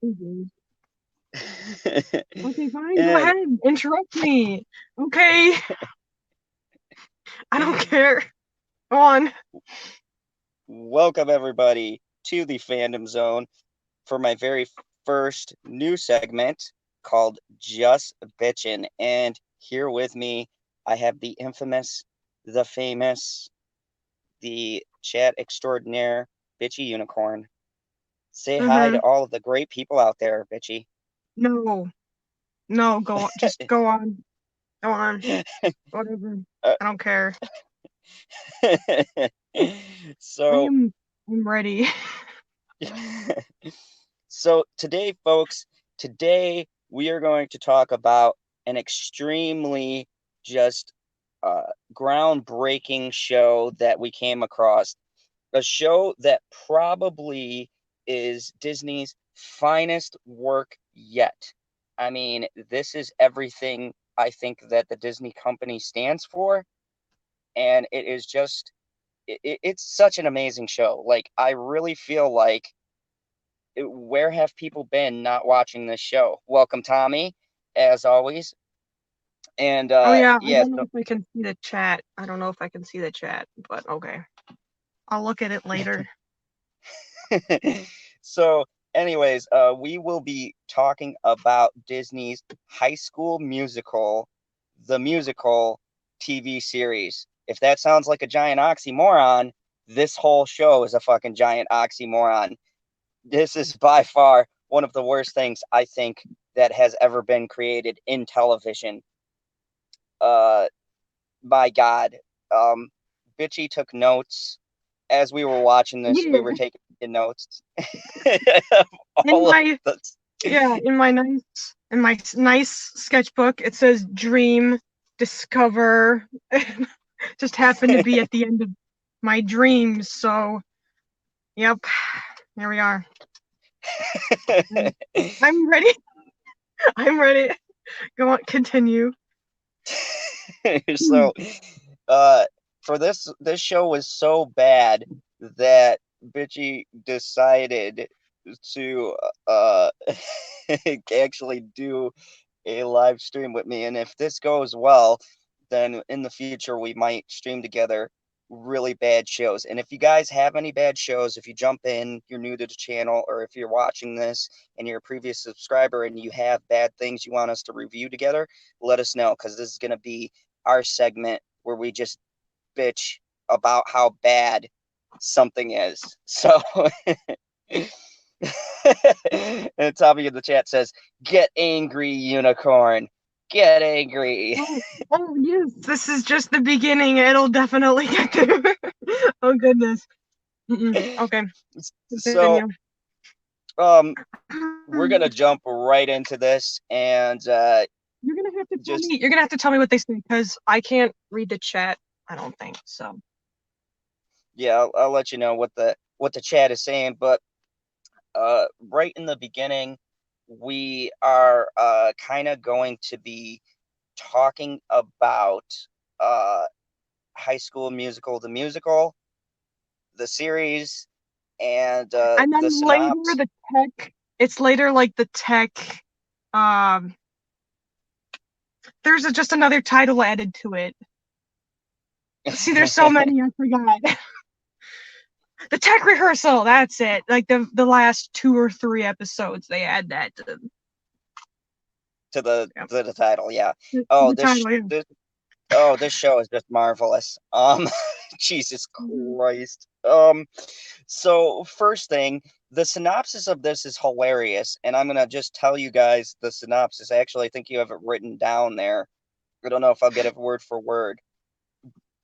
Okay, fine. Go And ahead. Interrupt me. Okay. I don't care. Go on. welcome everybody to the Fandom Zone for my very first new segment called Just Bitchin'. And here with me, I have the infamous, the famous, the chat extraordinaire, Bitchy Unicorn. Say hi to Mm-hmm. all of the great people out there, Bitchy. No. No, go on. Just go on. Go on. Whatever. Uh, I don't care. I so, am I'm ready. so today, folks, today we are going to talk about an extremely just uh, groundbreaking show that we came across. A show that probably is Disney's finest work yet. I mean, this is everything I think that the Disney company stands for, and it is just it's such an amazing show. Like I really feel like where have people been not watching this show? Welcome, Tommy, as always. And Oh yeah, I yeah, don't know if I can see the chat. I don't know if I can see the chat, but okay. I'll look at it later. so, so anyways, we will be talking about Disney's High School Musical, the musical TV series. If that sounds like a giant oxymoron, this whole show is a fucking giant oxymoron. This is by far one of the worst things I think that has ever been created in television. Uh, my God, um, Bitchy took notes as we were watching this. We were Yeah. taking notes. In All of my this. Yeah, in my nice sketchbook, it says dream, discover. Just happened to be at the end of my dreams, so yep, here we are. I'm, I'm ready. I'm ready. Go on, continue. So, uh, for this show was so bad that Bitchy decided to actually do a live stream with me. And if this goes well, then in the future we might stream together really bad shows. And if you guys have any bad shows, if you jump in, you're new to the channel, or if you're watching this and you're a previous subscriber and you have bad things you want us to review together, let us know because this is going to be our segment where we just bitch about how bad something is. So and Tommy in the chat says, "Get angry, unicorn. Get angry." Oh, oh yes, this is just the beginning. It'll definitely get there. Oh goodness. Okay, So, continue. we're gonna jump right into this, and You're gonna have to tell just me. You're gonna have to tell me what they say because I can't read the chat. I don't think so. yeah, I'll let you know what the chat is saying. But right in the beginning, we are kind of going to be talking about uh, High School Musical, the musical, the series, and And the then later synopsis. the tech. It's later like the tech. Um, there's just another title added to it. See, there's so many. I forgot. The tech rehearsal. That's it. Like the last 2 or 3 episodes, they add that to. Yep. To the title. Yeah. To Oh, the title. Yeah. this show is just marvelous. Jesus Mm-hmm. Christ. So first thing, the synopsis of this is hilarious, and I'm gonna just tell you guys the synopsis. Actually, I think you have it written down there. I don't know if I'll get it word for word,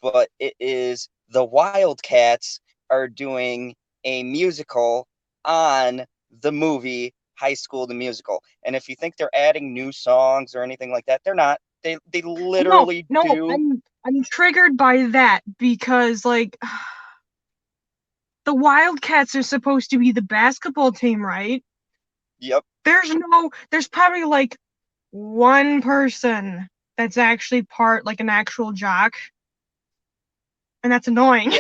but it is the Wildcats are doing a musical on the movie High School the Musical. And if you think they're adding new songs or anything like that, they're not. They No, literally no, do. I'm triggered by that because like the Wildcats are supposed to be the basketball team, right? Yep. There's probably like one person that's actually part like an actual jock, and that's annoying.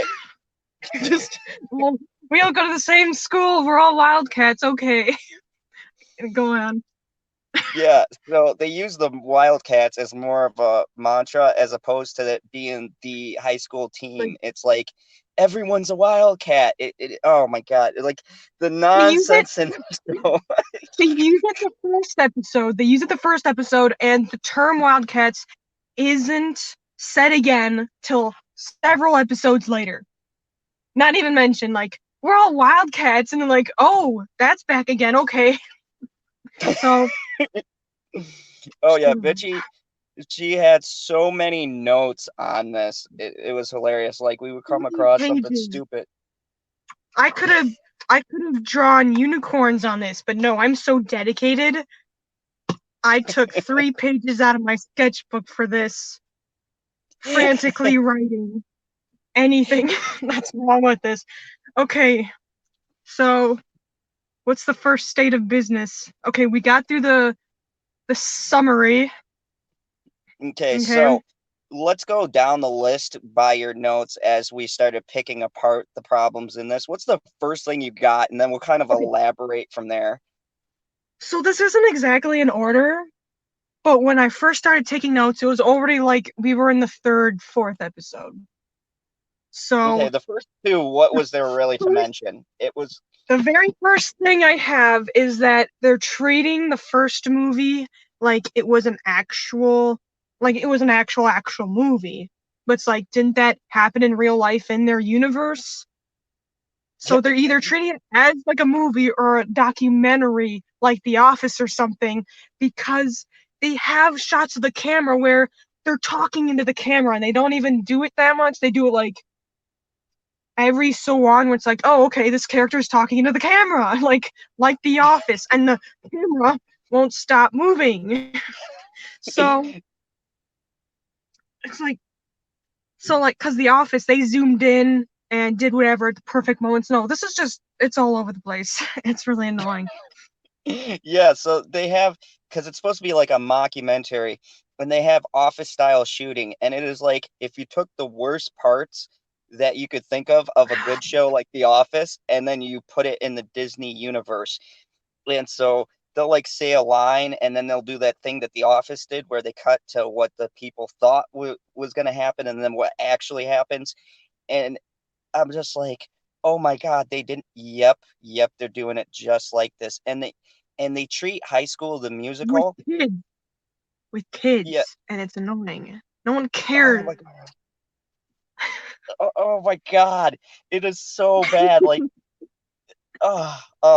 Yeah. Just well, we all go to the same school. We're all Wildcats. Okay. Go on. Yeah, so they use the Wildcats as more of a mantra as opposed to it being the high school Like team. It's like everyone's a Wildcat. Oh my God, like the they use it. nonsense and so They use it the first episode. They use it the first episode, and the term Wildcats isn't said again till several episodes later. Not even mentioned. Like we're all Wildcats, and then like, oh, that's back again. Okay, so oh yeah, Bitchy. She had so many notes on this. It was hilarious. Like we would come 30 across something pages. stupid. I could have I could have drawn unicorns on this, but no, I'm so dedicated. I took 3 pages out of my sketchbook for this, frantically writing anything that's wrong with this. Okay, so what's the first state of business? Okay, we got through the summary. Okay, Okay. so let's go down the list by your notes as we started picking apart the problems in this. What's the first thing you got? And then we'll kind of Okay. elaborate from there. So this isn't exactly in order, but when I first started taking notes, it was already like we were in the third, fourth episode. Okay, So the first two, what the was there really to first mention? It was, The very first thing I have is that they're treating the first movie like it was an actual movie. But it's like, didn't that happen in real life in their universe? So they're either treating it as like a movie or a documentary like The Office or something, because they have shots of the camera where they're talking into the camera and they don't even do it that much. They do it like every so on where it's like, oh, okay, this character is talking into the camera, like The Office, and the camera won't stop moving. So it's like, because The Office, they zoomed in and did whatever at the perfect moments. No, this is just, it's all over the place. It's really annoying. yeah, so they have, because it's supposed to be like a mockumentary, and they have office style shooting, and it is like if you took the worst parts that you could think of a good show like The Office, and then you put it in the Disney universe. And so they'll like say a line, and then they'll do that thing that The Office did where they cut to what the people thought was going to happen and then what actually happens. And I'm just like, oh my God, they didn't. Yep, they're doing it just like this. And they treat High School the with Musical. kids, with Yeah. kids, and it's annoying. No one Oh cares. my God. Oh my God. It is so bad. Like,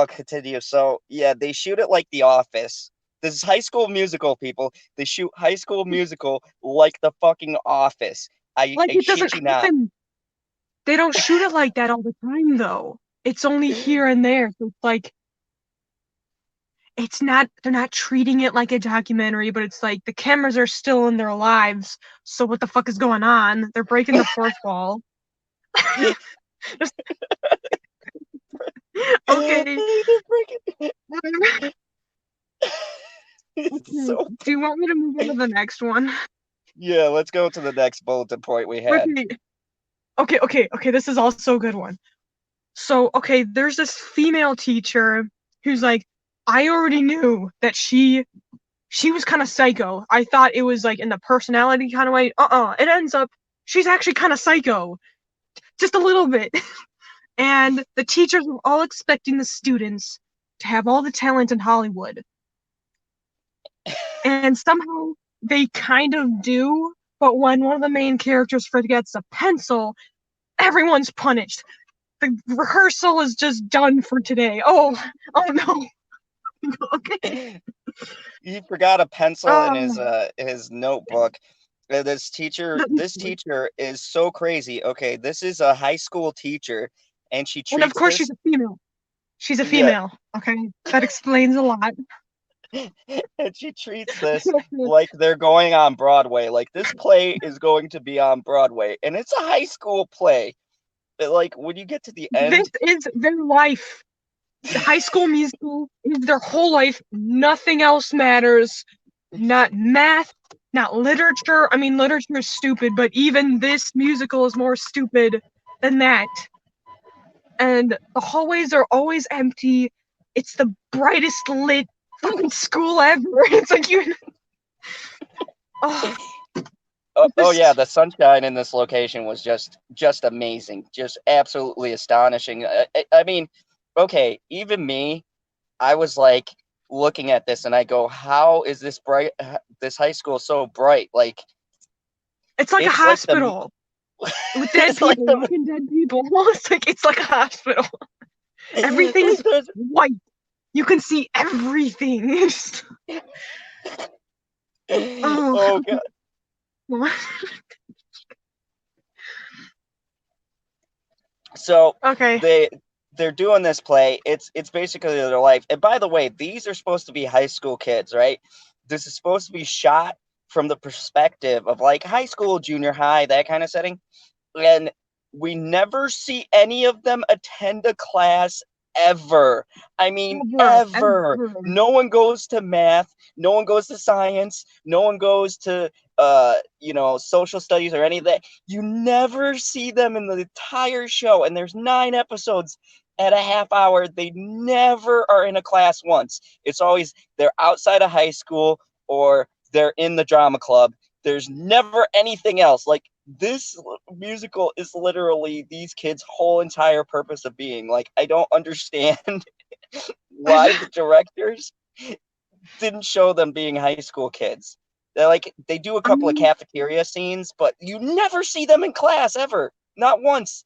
continue. So yeah, they shoot it like The Office. This is High School Musical, people. They shoot High School Musical like the fucking Office. Like I it doesn't shit you not. happen. They don't shoot it like that all the time, though. It's only here and there. So it's like, it's not, they're not treating it like a documentary, but it's like the cameras are still in their lives. So what the fuck is going on? They're breaking the fourth wall. Okay. They're freaking Okay. so Do you want me to move on to the next one? yeah, let's go to the next bulletin point we had. Okay. Okay. This is also a good one. So, okay, there's this female teacher who's like, I already knew that she was kind of psycho. I thought it was like in the personality kind of way. It ends up she's actually kind of psycho, just a little bit. And the teachers were all expecting the students to have all the talent in Hollywood. And somehow they kind of do, but when one of the main characters forgets a pencil, everyone's punished. The rehearsal is just done for today. Oh no. Okay. He forgot a pencil in Um, his notebook. This teacher is so crazy. Okay, this is a high school teacher, and she and of treats course this. she's a female. She's a Yeah, female. Okay, that explains a lot. and she treats this like they're going on Broadway. Like this play is going to be on Broadway, and it's a high school play. But like when you get to the This end, is their life. The High School Musical is their whole life. Nothing else matters. Not math, not literature. I mean, literature is stupid, but even this musical is more stupid than that. And the hallways are always empty. It's the brightest lit fucking school ever. It's like you. Oh, Oh yeah, just the sunshine in this location was just amazing, just absolutely astonishing. I mean, okay, even me, I was like looking at this and I go, how is this bright? This high school so bright? Like it's like a it's like the hospital with dead it's like people, the walking dead people. It's like a hospital. Everything's like there's white. You can see everything. Oh, oh god. So okay. they they're doing this play. It's basically their life. And by the way, these are supposed to be high school kids, right? This is supposed to be shot from the perspective of like high school, junior high, that kind of setting. And we never see any of them attend a class ever. I mean, Ever, ever. ever. No one goes to math, no one goes to science, no one goes to social studies or any of that. You never see them in the entire show, and there's 9 episodes at a half hour. They never are in a class once. It's always they're outside of high school or they're in the drama club. There's never anything else. Like this musical is literally these kids' whole entire purpose of being. Like, I don't understand why the directors didn't show them being high school kids. They're like, they do a I couple of mean, cafeteria scenes, but you never see them in class ever. Not once.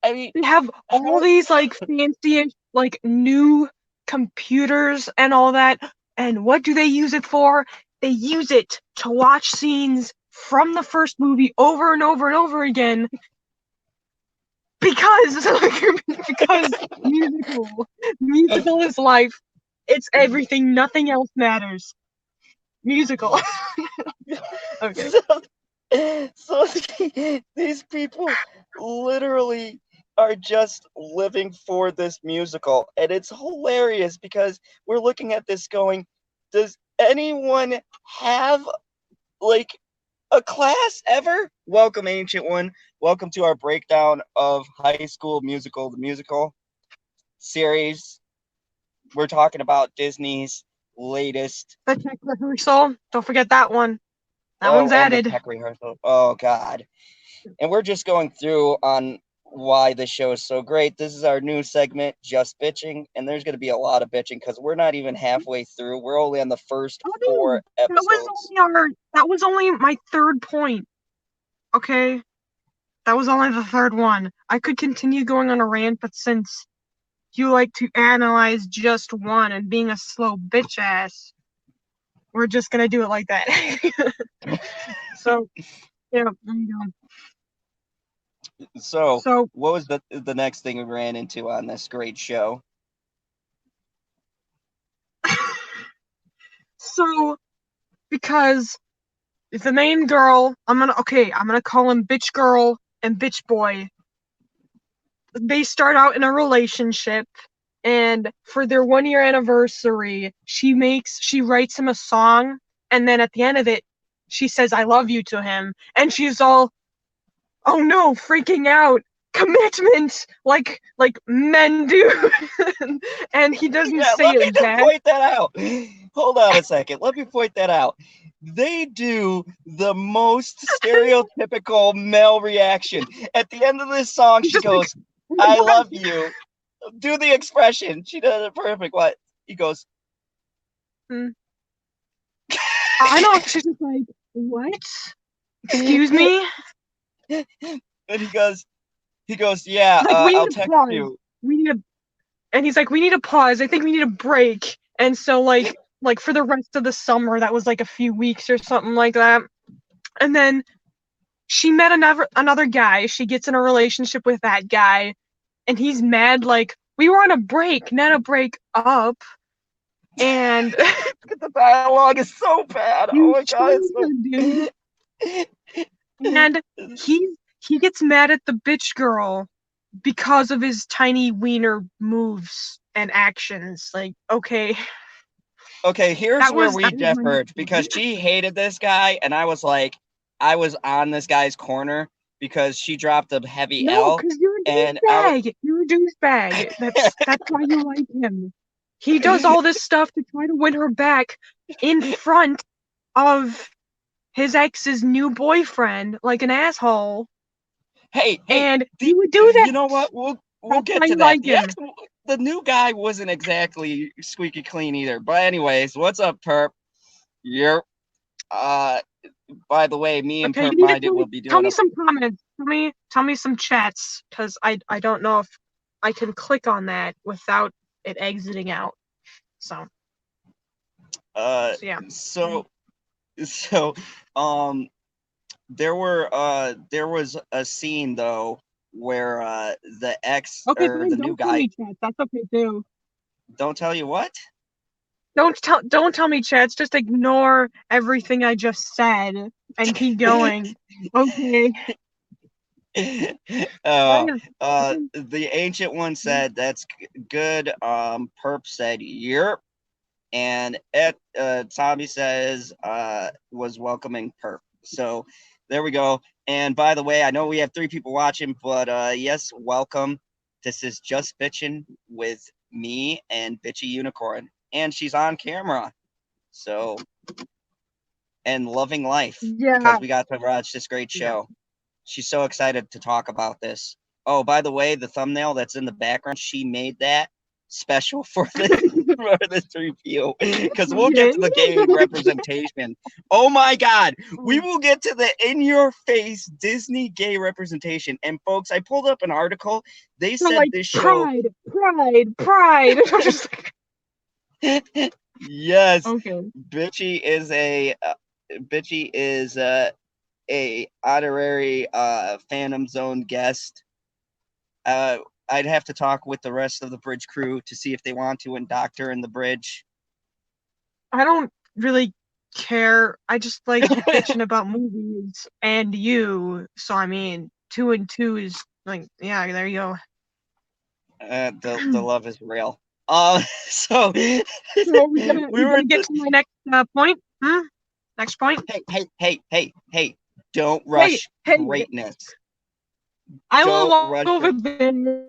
I mean, they have all how, these like fancy, like new computers and all that. And what do they use it for? They use it to watch scenes from the first movie over and over and over again because because musical is life. It's everything. Nothing else matters. Musical. Okay. so, so these people literally are just living for this musical. And it's hilarious because we're looking at this going, does anyone have like a class ever? Welcome, Ancient One. Welcome to our breakdown of High School Musical, the musical series. We're talking about Disney's latest. The tech rehearsal. Don't forget that one. That Oh, one's and the added. tech rehearsal. Oh, God. And we're just going through on why this show is so great. This is our new segment, Just Bitching. And there's going to be a lot of bitching because we're not even halfway through. We're only on the first Oh, 4 episodes. that was only my third point. Okay, that was only the third one. I could continue going on a rant, but since you like to analyze just one and being a slow bitch ass, we're just gonna do it like that. So yeah, there you go. So, So what was the next thing we ran into on this great show? so because the main girl, I'm gonna call him bitch girl and bitch boy. They start out in a relationship, and for their 1 year anniversary she writes him a song, and then at the end of it she says I love you to him, and she's all, oh no, freaking out, commitment, like men do. And he doesn't Yeah, say let me it just back. point that out. Hold on a second. Let me point that out. They do the most stereotypical male reaction. At the end of this song, He's she just like, goes, oh my I god. love you. Do the expression. She does it perfect. What? He goes, Hmm. I know, she's just like, what, excuse and me. he goes, yeah, He's like, we I'll need to text pause, you. we need to and he's like, we need a pause. I think we need a break. And so like for the rest of the summer, that was like a few weeks or something like that. And then she met another guy. She gets in a relationship with that guy, and he's mad like we were on a break, not a break up. And The dialogue is so bad. Oh you my god, it's so dude. And he gets mad at the bitch girl because of his tiny wiener moves and actions. Like, okay, Okay, here's that where was we my next differed because point. she hated this guy, and I was like, I was on this guy's corner because she dropped a heavy No, L, because you're a and I was douchebag. You're a douchebag. That's why you like him. he does all this stuff to try to win her back in front of his ex's new boyfriend, like an asshole. Hey, And the he would do that. you know what? We'll That's get how to you that. like him. The new guy wasn't exactly squeaky clean either. But anyways, what's up, Perp? You're by the way, me and Okay, you Perp need to Minded will be tell doing me a some comments. Tell me some chats, because I don't know if I can click on that without it exiting out. So yeah. so so um there was a scene though where the ex Okay, or fine. the new Don't tell guy me chats. That's okay too. don't tell you what. Don't tell me chats. Just ignore everything I just said and keep going. Okay. uh, Fine. the ancient one said that's good. Perp said yep, and Tommy says was welcoming Perp. So there we go. And by the way, I know we have 3 people watching, but yes, welcome. This is Just Bitchin' with me and Bitchy Unicorn, and she's on camera. So and loving life Yeah. because we got to watch this great Yeah. show. She's so excited to talk about this. Oh, by the way, the thumbnail that's in the background, she made that special for the for this review because we'll get Okay. to the gay representation. Oh my God, we will get to the in-your-face Disney gay representation. And folks, I pulled up an article. They So said like this show. pride. I'm just like, Yes, okay. Bitchy is a honorary Phantom Zone guest. Uh, I'd have to talk with the rest of the bridge crew to see if they want to induct her in the bridge. I don't really care. I just like bitching about movies and you. So I mean, 2 and 2 is like, yeah, there you go. The love is real. So So we we were gonna get to my next point? Hmm? Next point? hey, don't Hey, rush hey, greatness. I will Don't walk rush over it. there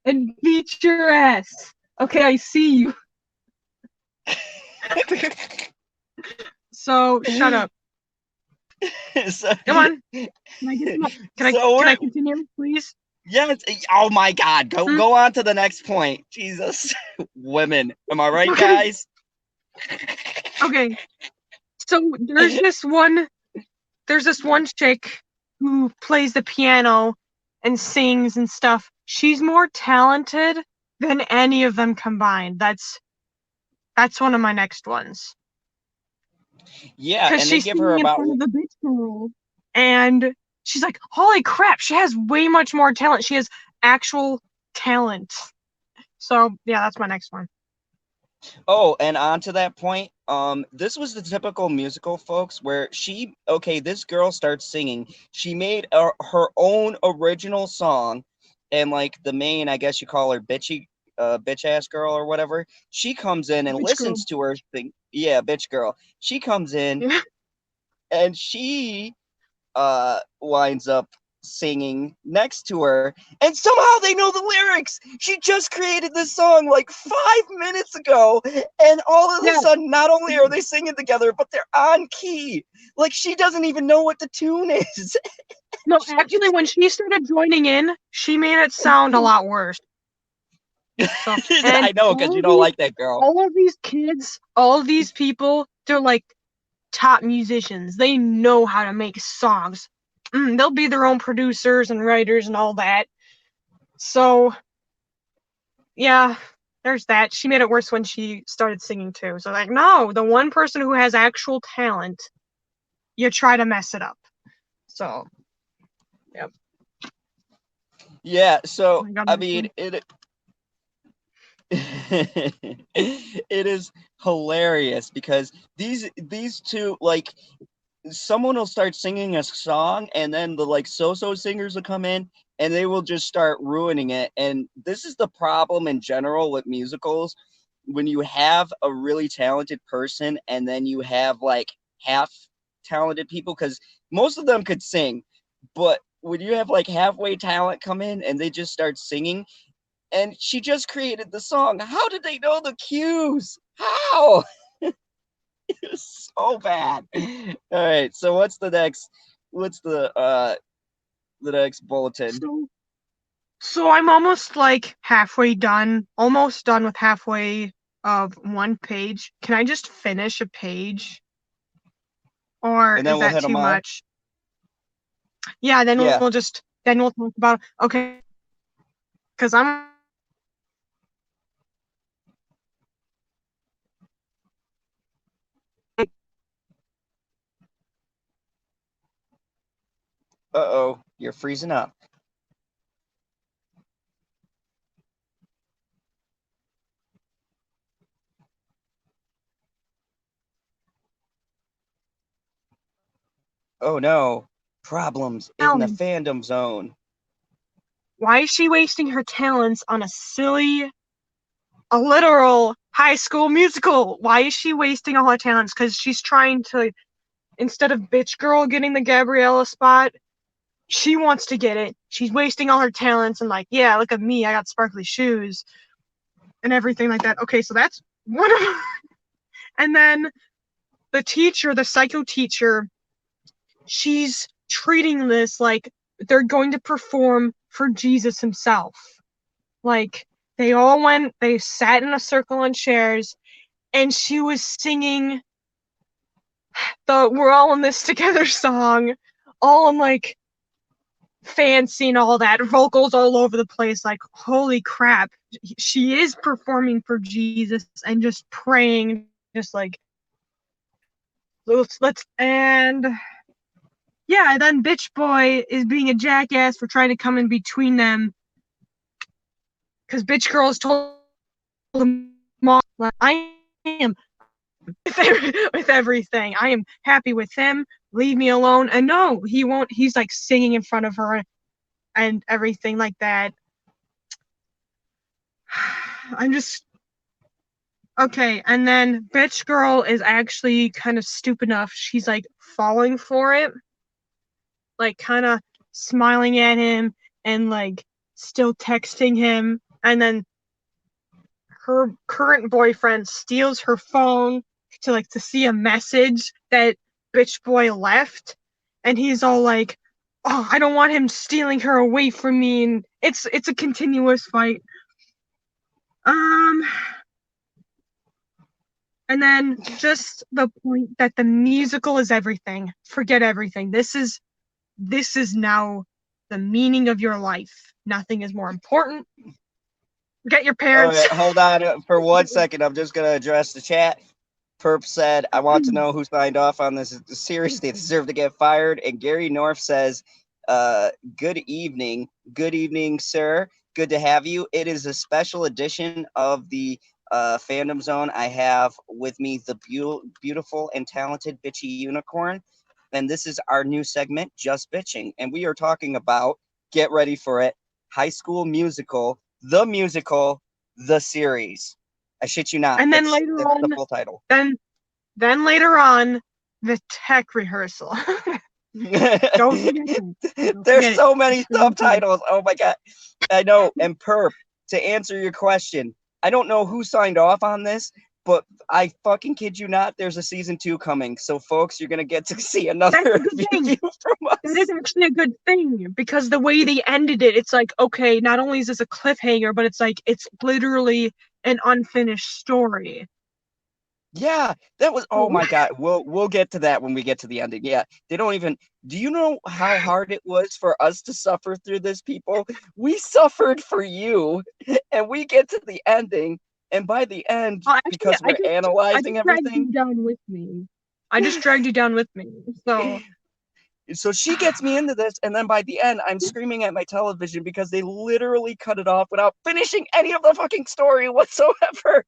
and beat your ass. Okay, I see you. So shut up. so, Come on. Can I get some? so Can we're I continue, please? yes. Oh my God, Hmm? go on to the next point. Jesus, women, am I right, Okay. guys? Okay. So there's this one chick who plays the piano and sings and stuff. She's more talented than any of them combined. That's one of my next ones. Yeah, Because and they she's give her singing in about front of the bitch girl. And she's like, holy crap, she has way much more talent. She has actual talent. So yeah, that's my next one. oh, and on to that point, this was the typical musical, folks, where this girl starts singing. She made her own original song, and like the main, I guess you call her bitch ass girl or whatever. She comes in and Bitch girl. listens to her thing. Yeah, bitch girl. She comes in Yeah. and she winds up singing next to her, and somehow they know the lyrics. She just created this song like 5 minutes ago, and all of a Yeah. sudden, not only are they singing together, but they're on key. Like she doesn't even know what the tune is. No, actually, when she started joining in, she made it sound a lot worse. So, and I know because you don't like that girl. all of these kids, all of these people, they're like top musicians. They know how to make songs. They'll be their own producers and writers and all that. So, yeah, there's that. She made it worse when she started singing too. So, like, no, the one person who has actual talent, you try to mess it up. So, yep. Yeah, so I got I next mean one. it. It is hilarious because these two like someone will start singing a song and then the like so-so singers will come in and they will just start ruining it. And this is the problem in general with musicals when you have a really talented person and then you have like half talented people because most of them could sing, but when you have like halfway talent come in and they just start singing, and she just created the song. How did they know the cues? How? It was so bad. All right, so what's the next bulletin? So I'm almost like halfway done, almost done with halfway of one page. Can I just finish a page? Or And then is we'll that hit them too all. much? Yeah, then Yeah. we'll talk about, okay, because I'm Uh-oh, you're freezing up. Oh no. Problems in the talent. fandom zone. Why is she wasting her talents on a literal high school musical? Why is she wasting all her talents? Because she's trying to, instead of bitch girl getting the Gabriella spot, she wants to get it. She's wasting all her talents and like, yeah, look at me, I got sparkly shoes and everything like that. Okay, so that's one of and then the teacher, the psycho teacher, she's treating this like they're going to perform for Jesus himself. Like they sat in a circle on chairs and she was singing the We're All in This Together song, all in like fancy and all that, vocals all over the place. Like, holy crap, she is performing for Jesus and just praying, just like, let's, and yeah, and then bitch boy is being a jackass for trying to come in between them because bitch girl has told him, I am with everything. I am happy with him. Leave me alone. And no, he won't. He's like singing in front of her and everything like that. I'm just okay. And then bitch girl is actually kind of stupid enough. She's like falling for it, like kind of smiling at him and like still texting him. And then her current boyfriend steals her phone to see a message that bitch boy left, and he's all like, oh, I don't want him stealing her away from me, and it's a continuous fight. um and then just the point that the musical is everything. Forget everything. This is now the meaning of your life. Nothing is more important. Forget your All parents. right, hold on for 1 second. I'm just gonna address the chat. Perp said, I want to know who signed off on this series. They deserve to get fired. And Gary North says, good evening. Good evening, sir. Good to have you. It is a special edition of the Fandom Zone. I have with me the beautiful and talented Bitchy Unicorn. And this is our new segment, Just Bitching. And we are talking about, get ready for it, High School Musical, the musical, the series. I shit you not. And then That's later the on, full title. then later on, the tech rehearsal. Don't forget it. Don't There's forget it. so many It's so important. subtitles. Oh my god. I know. And Perp, to answer your question, I don't know who signed off on this, but I fucking kid you not, there's a season 2 coming. So folks, you're gonna get to see That's a another good view thing. from That is us. actually a good thing because the way they ended it, it's like, okay, not only is this a cliffhanger, but it's like it's literally an unfinished story. Yeah, that was, oh my god. We'll get to that when we get to the ending. Yeah. They don't even, do you know how hard it was for us to suffer through this, people? We suffered for you, and we get to the ending, and by the end, Actually, because we're I analyzing just dragged everything, you down with me. I just dragged you down with me. So so she gets me into this, and then by the end, I'm screaming at my television because they literally cut it off without finishing any of the fucking story whatsoever.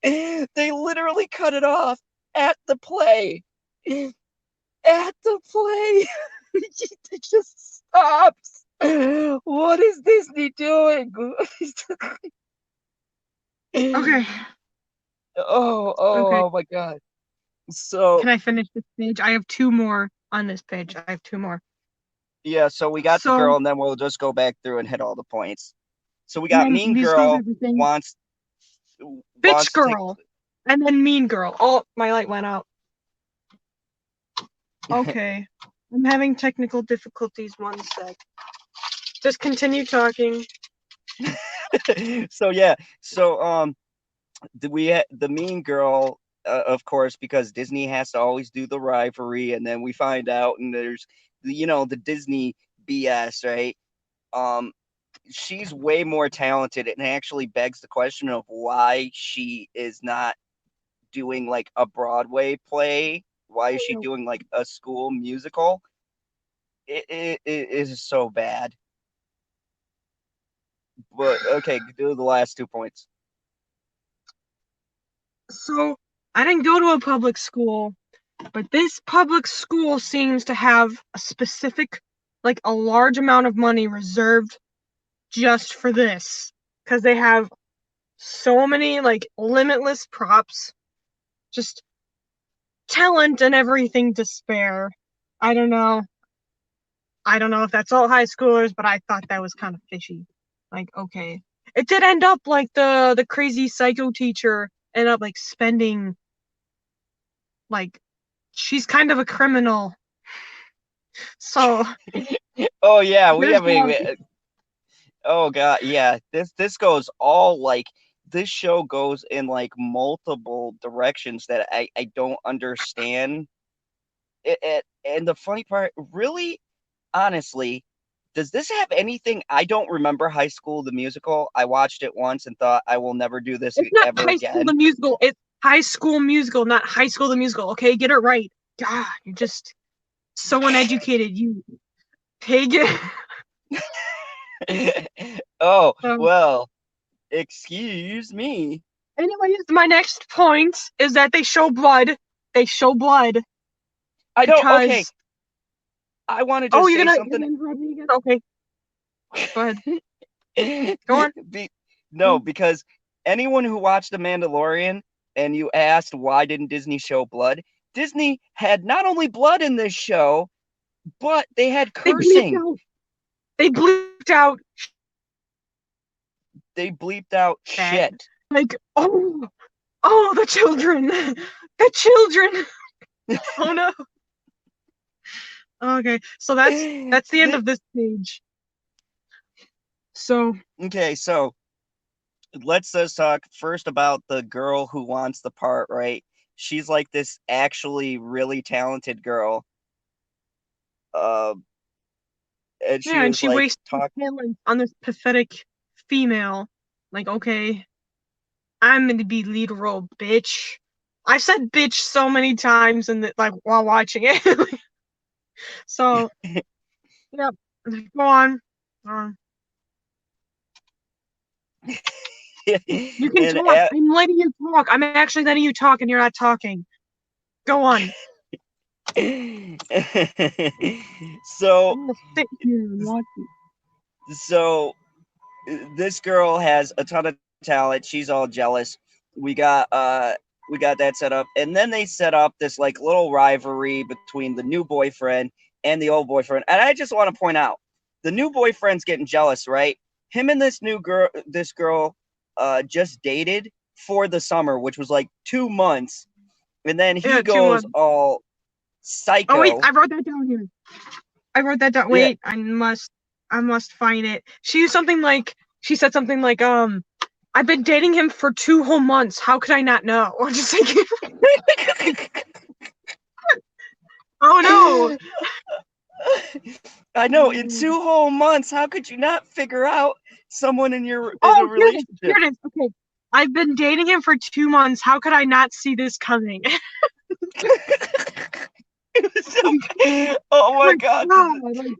They literally cut it off at the play. At the play. It just stops. What is Disney doing? okay, okay. Oh my god. So Can I finish this page? I have two more on this page. I have two more. yeah, so we got the So girl, and then we'll just go back through and hit all the points. So we And got then Mean these girls Girl have the thing, wants bitch to take. girl, and then mean girl. Oh, my light went out. Okay. I'm having technical difficulties. 1 sec. Just continue talking. So yeah, so the Mean Girl, of course, because Disney has to always do the rivalry, and then we find out, and there's the Disney BS, right? Um, she's way more talented, and actually begs the question of why she is not doing like a Broadway play. Why is she doing like a school musical? It is so bad. But okay, do the last 2 points. So, I didn't go to a public school, but this public school seems to have a specific, like a large amount of money reserved just for this. Because they have so many, like, limitless props, just talent and everything to spare. I don't know. I don't know if that's all high schoolers, but I thought that was kind of fishy. Like, okay. It did end up like the crazy psycho teacher ended up like spending like she's kind of a criminal. So Oh yeah, we there's have that. a. Oh god, yeah. This goes all like this show goes in like multiple directions that I don't understand. And the funny part, really, honestly, does this have anything? I don't remember High School the musical. I watched it once and thought I will never do this It's not ever high school the again. musical. It's high school musical, not high school the musical. Okay, get it right. God, you're just so uneducated, you pig. Oh, So, well, excuse me. anyways, my next point is that they show blood. They show blood I don't okay, because I want to oh, just say you're something. gonna interrupt me again? Okay, go ahead. Go on. Be, no, because anyone who watched The Mandalorian and you asked why didn't Disney show blood, Disney had not only blood in this show, but they had They bleeped cursing. out. They bleeped out They bleeped out that. shit. Like, oh, the children, the children. Oh no. Okay, so that's the end of this page. So Okay, so let's just talk first about the girl who wants the part, right? She's like this actually really talented girl. Uh, and she yeah, and was she like wastes her talk talent on this pathetic female. Like, okay, I'm gonna be lead role, bitch. I said bitch so many times in the like while watching it. So yeah, go on. You can and talk. I'm letting you talk. I'm actually letting you talk, and you're not talking. Go on. so I'm gonna sit here and watch you. so this girl has a ton of talent. She's all jealous. We got uh we got that set up. And then they set up this like little rivalry between the new boyfriend and the old boyfriend. And I just want to point out the new boyfriend's getting jealous, right? Him and this girl just dated for the summer, which was like 2 months. And then he Yeah, 2 months. goes all Oh wait, psycho. I wrote that down here. I wrote that down. Yeah. Wait, I must find it. She said something like, I've been dating him for 2 whole months. How could I not know? Or just like, oh I know in no. 2 whole months, how could you not figure out someone in a Oh, here it is. Here relationship? it is. Okay. I've been dating him for 2 months. How could I not see this coming? It was so, oh my Like, god, wow, like,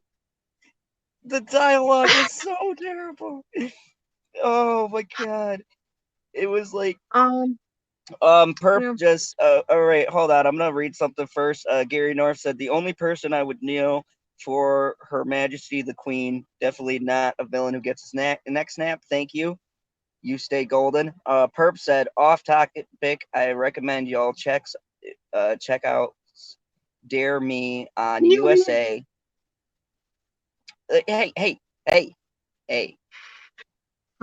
the dialogue was so terrible. Oh my god, it was like um, perp yeah. just all right, hold on, I'm gonna read something first. Gary North said the only person I would kneel for Her Majesty the Queen, definitely not a villain who gets his neck snapped. Thank you. You stay golden. Perp said off topic. I recommend y'all check out Dare Me on Can you read it? USA. Hey, hey, hey, hey.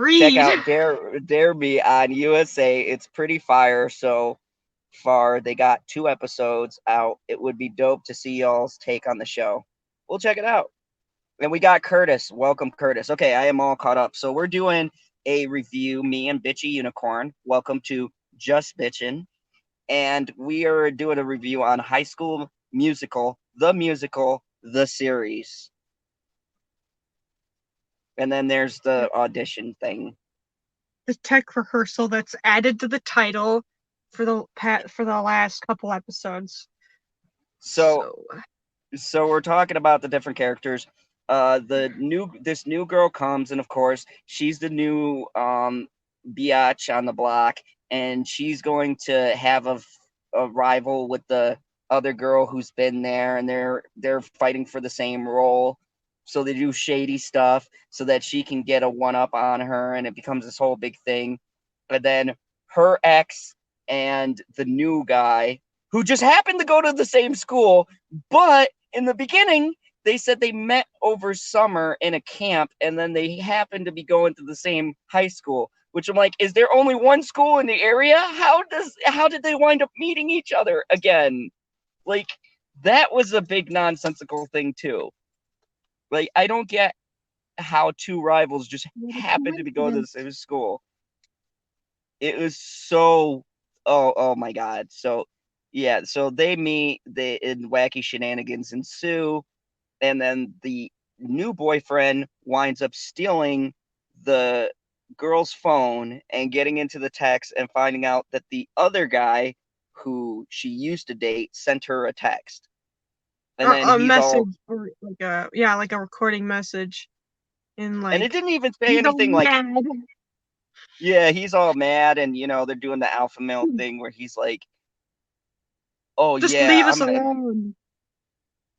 Check Read. out Dare Me on USA. It's pretty fire so far. They got 2 episodes out. It would be dope to see y'all's take on the show. We'll check it out. And we got Curtis. Welcome, Curtis. Okay, I am all caught up. So we're doing a review, me and Bitchy Unicorn. Welcome to Just Bitchin'. And we are doing a review on High School Musical, the series. And then there's the audition thing. The tech rehearsal that's added to the title for the last couple episodes. So we're talking about the different characters. This new girl comes, and of course, she's the new biatch on the block, and she's going to have a rival with the other girl who's been there, and they're fighting for the same role. So they do shady stuff so that she can get a one up on her, and it becomes this whole big thing. But then her ex and the new guy, who just happened to go to the same school, but in the beginning they said they met over summer in a camp, and then they happened to be going to the same high school. Which I'm like, is there only one school in the area? How did they wind up meeting each other again? Like, that was a big nonsensical thing too. Like, I don't get how two rivals just happen to be going to the same school. It was so, oh my god. So yeah, so they meet, and wacky shenanigans ensue, and then the new boyfriend winds up stealing the girl's phone and getting into the text and finding out that the other guy who she used to date sent her a text. And then a he's message, all, or like a recording message, and and it didn't even say he's all anything like, mad. yeah, he's all mad, and they're doing the alpha male thing where he's like, oh Just yeah, leave us alone.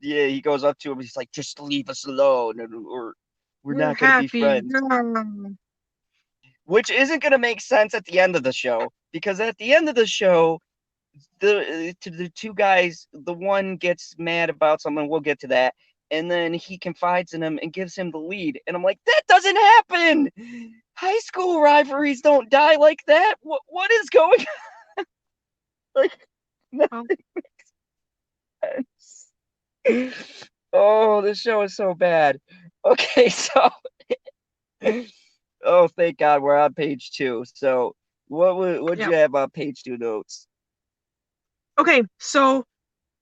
yeah, he goes up to him, he's like, just leave us alone, or we're We're not gonna be happy. friends. Yeah. Which isn't gonna make sense at the end of the show, because at the end of the show, the two guys, the one gets mad about something, we'll get to that, and then he confides in him and gives him the lead, and I'm like, that doesn't happen. High school rivalries don't die like that. What is going on? Like, nothing makes sense. Oh, this show is so bad. Okay, so oh, thank God we're on page 2. So what'd you Yep. have on page 2 notes? Okay, so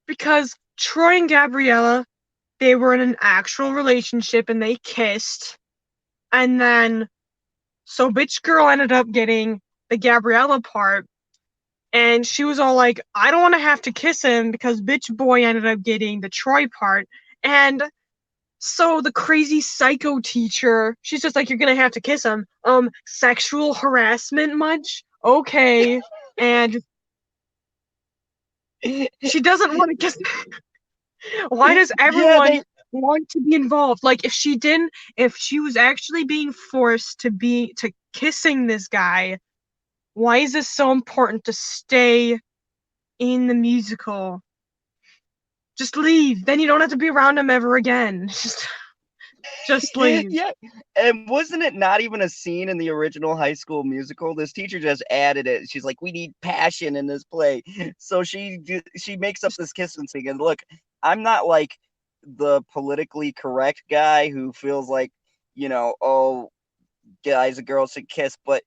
because Troy and Gabriella, they were in an actual relationship and they kissed, and then so bitch girl ended up getting the Gabriella part, and she was all like, I don't want to have to kiss him because bitch boy ended up getting the Troy part. And so the crazy psycho teacher, she's just like, you're gonna have to kiss him. Sexual harassment much? Okay. And she doesn't want to kiss. Why does Yeah, everyone want to be involved? Like, if she was actually being forced to kissing this guy, why is this so important to stay in the musical? Just leave. Then you don't have to be around him ever again. Just leave. yeah. And wasn't it not even a scene in the original High School Musical? This teacher just added it. She's like, we need passion in this play. So she makes up this kissing scene. And look, I'm not like the politically correct guy who feels like, oh, guys and girls should kiss, but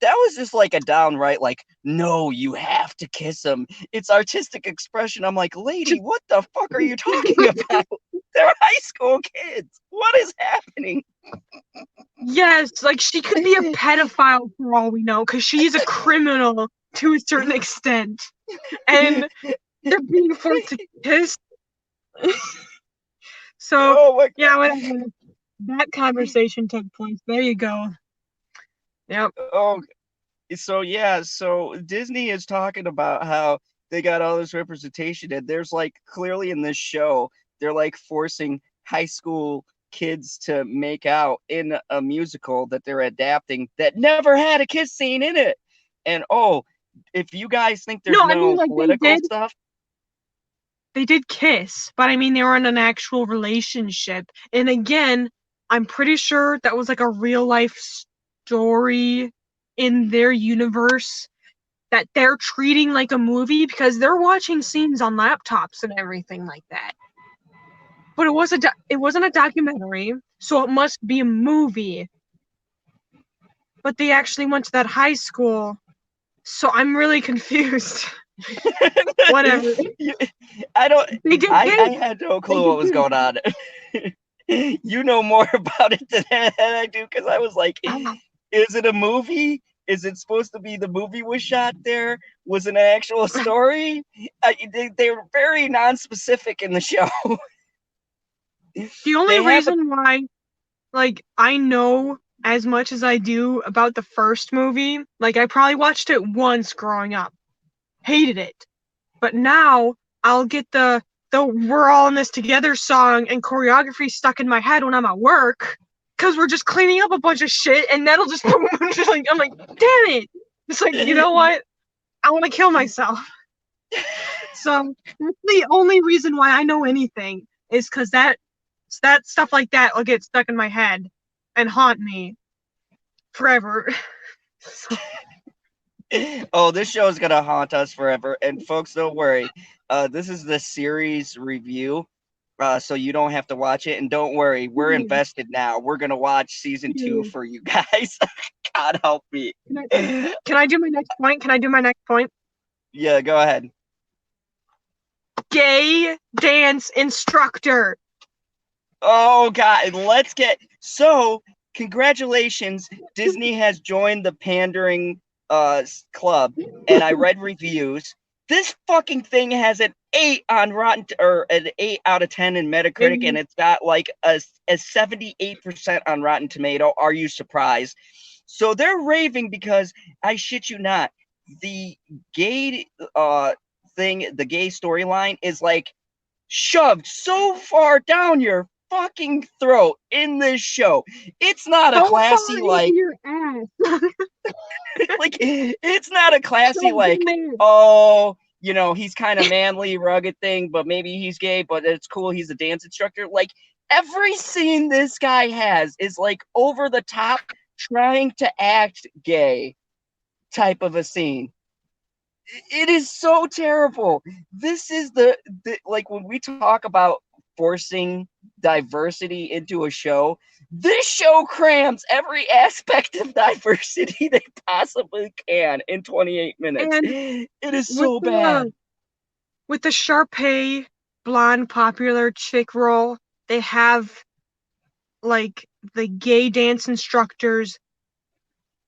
that was just like a downright like, no, you have to kiss him. It's artistic expression. I'm like, lady, what the fuck are you talking about? They're high school kids. What is happening? Yes, like she could be a pedophile for all we know, because she's a criminal to a certain extent. And they're being forced to kiss. So, Oh my yeah, god. whatever. That conversation took place. There you go. Yep. Oh, so yeah, so Disney is talking about how they got all this representation, and there's like clearly in this show, they're like forcing high school kids to make out in a musical that they're adapting that never had a kiss scene in it. And oh, if you guys think No, there's I mean, no like, political stuff, they did kiss, but I mean, they were in an actual relationship. And again, I'm pretty sure that was like a real life story in their universe that they're treating like a movie because they're watching scenes on laptops and everything like that. But it wasn't a documentary, so it must be a movie. But they actually went to that high school, so I'm really confused. Whatever. I don't. They get I paid. had no They clue get what was going on. You know more about it than I do, because I was like, paid. is it a movie? Is it supposed to be the movie was shot there? Was it an actual story? They were very non-specific in the show. The only They have a reason why, like, I know as much as I do about the first movie, like, I probably watched it once growing up, hated it. But now I'll get the "We're All in This Together" song and choreography stuck in my head when I'm at work because we're just cleaning up a bunch of shit, and that'll just, just like, I'm like, damn it! It's like, you know what? I want to kill myself. So that's the only reason why I know anything is because that stuff like that will get stuck in my head and haunt me forever. So, Oh, this show is gonna haunt us forever. And folks, don't worry. This is the series review. So you don't have to watch it. And don't worry, we're invested now. We're gonna watch season 2 for you guys. God help me. can I do my next point? Can I do my next point? Yeah, go ahead. Gay dance instructor. Oh God, let's get so congratulations. Disney has joined the pandering club, and I read reviews. This fucking thing has an 8 on Rotten, or an 8 out of 10 in Metacritic, and it's got like a 78% on Rotten Tomato. Are you surprised? So they're raving because, I shit you not, the gay thing, the gay storyline is like shoved so far down your fucking throat in this show. It's not a So far classy into like your ass. like it's not a classy Shoved in like, there. oh, you know, he's kind of manly, rugged thing, but maybe he's gay, but it's cool he's a dance instructor. Like every scene this guy has is like over the top trying to act gay type of a scene. It is so terrible. This is the like when we talk about forcing diversity into a show, this show crams every aspect of diversity they possibly can in 28 minutes. And It is with so bad. the with the Sharpay blonde popular chick role, they have like the gay dance instructor's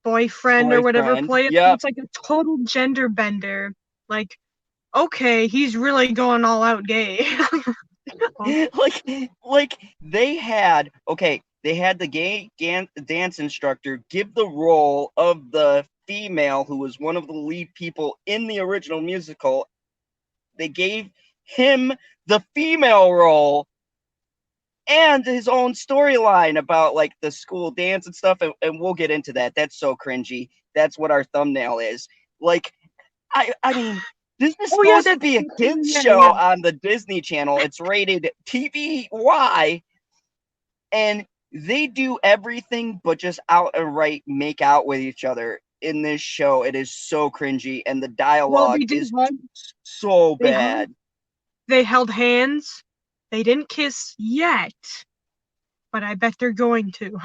boyfriend or whatever Boyfriend. play it. So Yep. it's like a total gender bender. Like, okay, he's really going all out gay. like they had, okay, they had the gay dance instructor give the role of the female who was one of the lead people in the original musical. They gave him the female role and his own storyline about like the school dance and stuff, and we'll get into that. That's so cringy. That's what our thumbnail is. Like, I mean, this is Oh yeah, supposed to be a kids show yeah. on the Disney Channel. It's rated TVY, and they do everything but just outright make out with each other in this show. It is so cringy, and the Well, dialogue they did is hug. so They hugged. bad. They held hands. They didn't kiss yet, but I bet they're going to.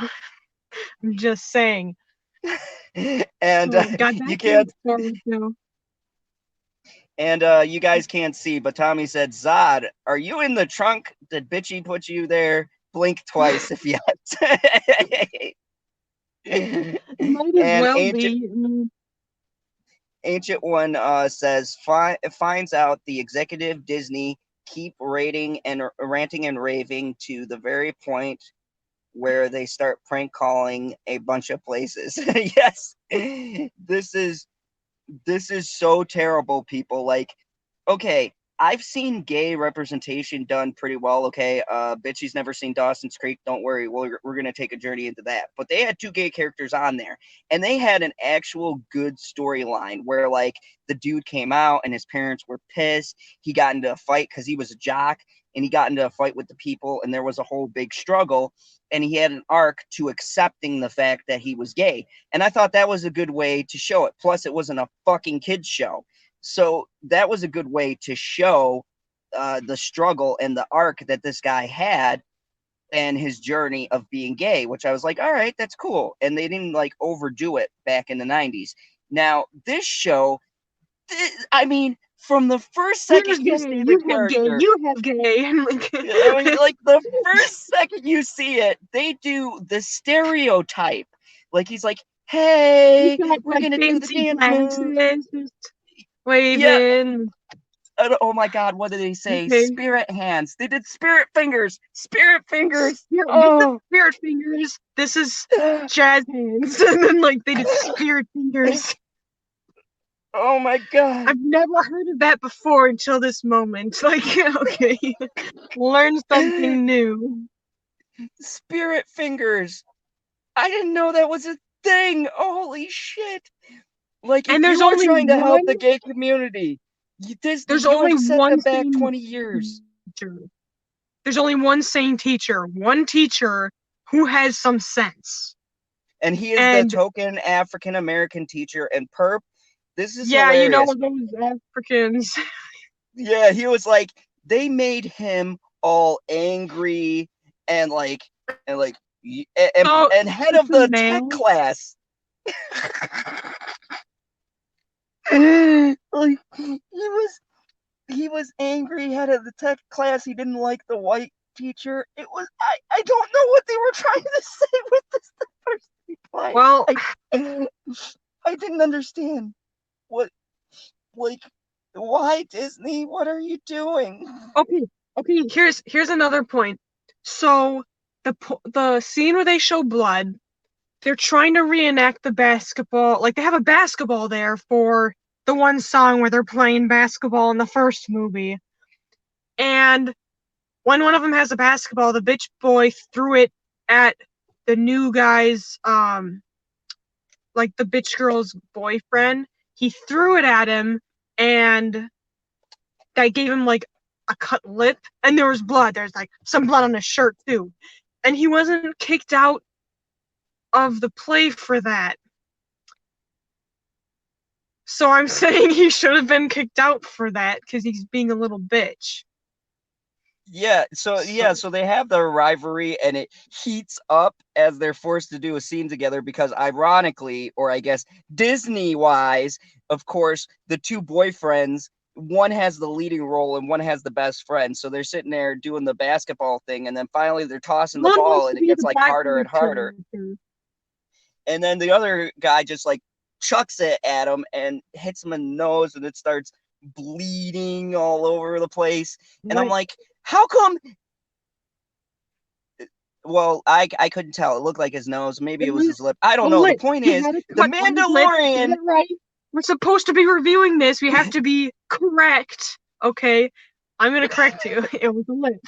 I'm just saying. And So got you that to can't, look forward to. and you guys can't see, but Tommy said, Zod, are you in the trunk? Did Bitchy put you there? Blink twice if yes. Might as And well ancient be. I mean, ancient one says finds out the executive Disney keep rating and ranting and raving to the very point where they start prank calling a bunch of places. Yes, this is so terrible, people. Like, okay, I've seen gay representation done pretty well. Okay, Bitchy's never seen Dawson's Creek. Don't worry, we're gonna take a journey into that. But they had two gay characters on there, and they had an actual good storyline where like the dude came out and his parents were pissed. He got into a fight because he was a jock. and he got into a fight with the people, and there was a whole big struggle, and he had an arc to accepting the fact that he was gay. And I thought that was a good way to show it. Plus, it wasn't a fucking kids show. So that was a good way to show the struggle and the arc that this guy had and his journey of being gay, which I was like, all right, that's cool. And they didn't like overdo it back in the 90s. Now, this show, I mean, from the first second you see the character, you have gay. I mean, like the first second you see it, they do the stereotype. Like he's like, "Hey, we're gonna do the dance move." Just waving. Yeah. Oh my God, what did they say? Okay. Spirit hands. They did spirit fingers. Spirit fingers. Oh, spirit fingers. This is jazz hands, and then like they did spirit fingers. Oh my God. I've never heard of that before until this moment. Like, okay, learn something new. Spirit fingers. I didn't know that was a thing. Holy shit. Like, if And there's you are only trying to help one- the gay community, there's you only have set one them back sane 20 years. teacher. There's only one sane teacher. One teacher who has some sense. And he is the token African American teacher. And Perp, this is hilarious. You know those Africans. Yeah, he was like, they made him all angry and head of the tech class. Like he was angry, head of the tech class. He didn't like the white teacher. It was I don't know what they were trying to say with this the first reply. Well, I didn't understand what, like, why Disney? What are you doing? Okay. Here's another point. So the scene where they show blood, they're trying to reenact the basketball. Like they have a basketball there for the one song where they're playing basketball in the first movie. And when one of them has a basketball, the bitch boy threw it at the new guy's like the bitch girl's boyfriend. He threw it at him, and that gave him like a cut lip, and there was blood. There's like some blood on his shirt too. And he wasn't kicked out of the play for that. So I'm saying he should have been kicked out for that because he's being a little bitch. Yeah, so they have the rivalry, and it heats up as they're forced to do a scene together because ironically, or I guess Disney-wise, of course, the two boyfriends, one has the leading role and one has the best friend. So they're sitting there doing the basketball thing, and then finally they're tossing the ball and it gets like harder and harder. And then the other guy just like chucks it at him and hits him in the nose, and it starts bleeding all over the place. And I'm like, how come? Well, I couldn't tell. It looked like his nose. Maybe it was his lip. I don't know. The point is, the Mandalorian. Right. We're supposed to be reviewing this. We have to be correct. Okay, I'm gonna correct you. It was a lip.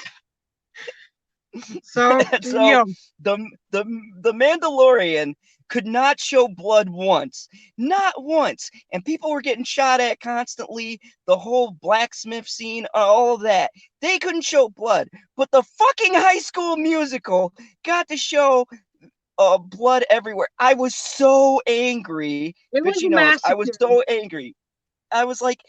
So yeah. the Mandalorian could not show blood once, not once, and people were getting shot at constantly. The whole blacksmith scene, all of that, they couldn't show blood, but the fucking High School Musical got to show blood everywhere. I was so angry. Bitchy knows. I was so angry. I was like,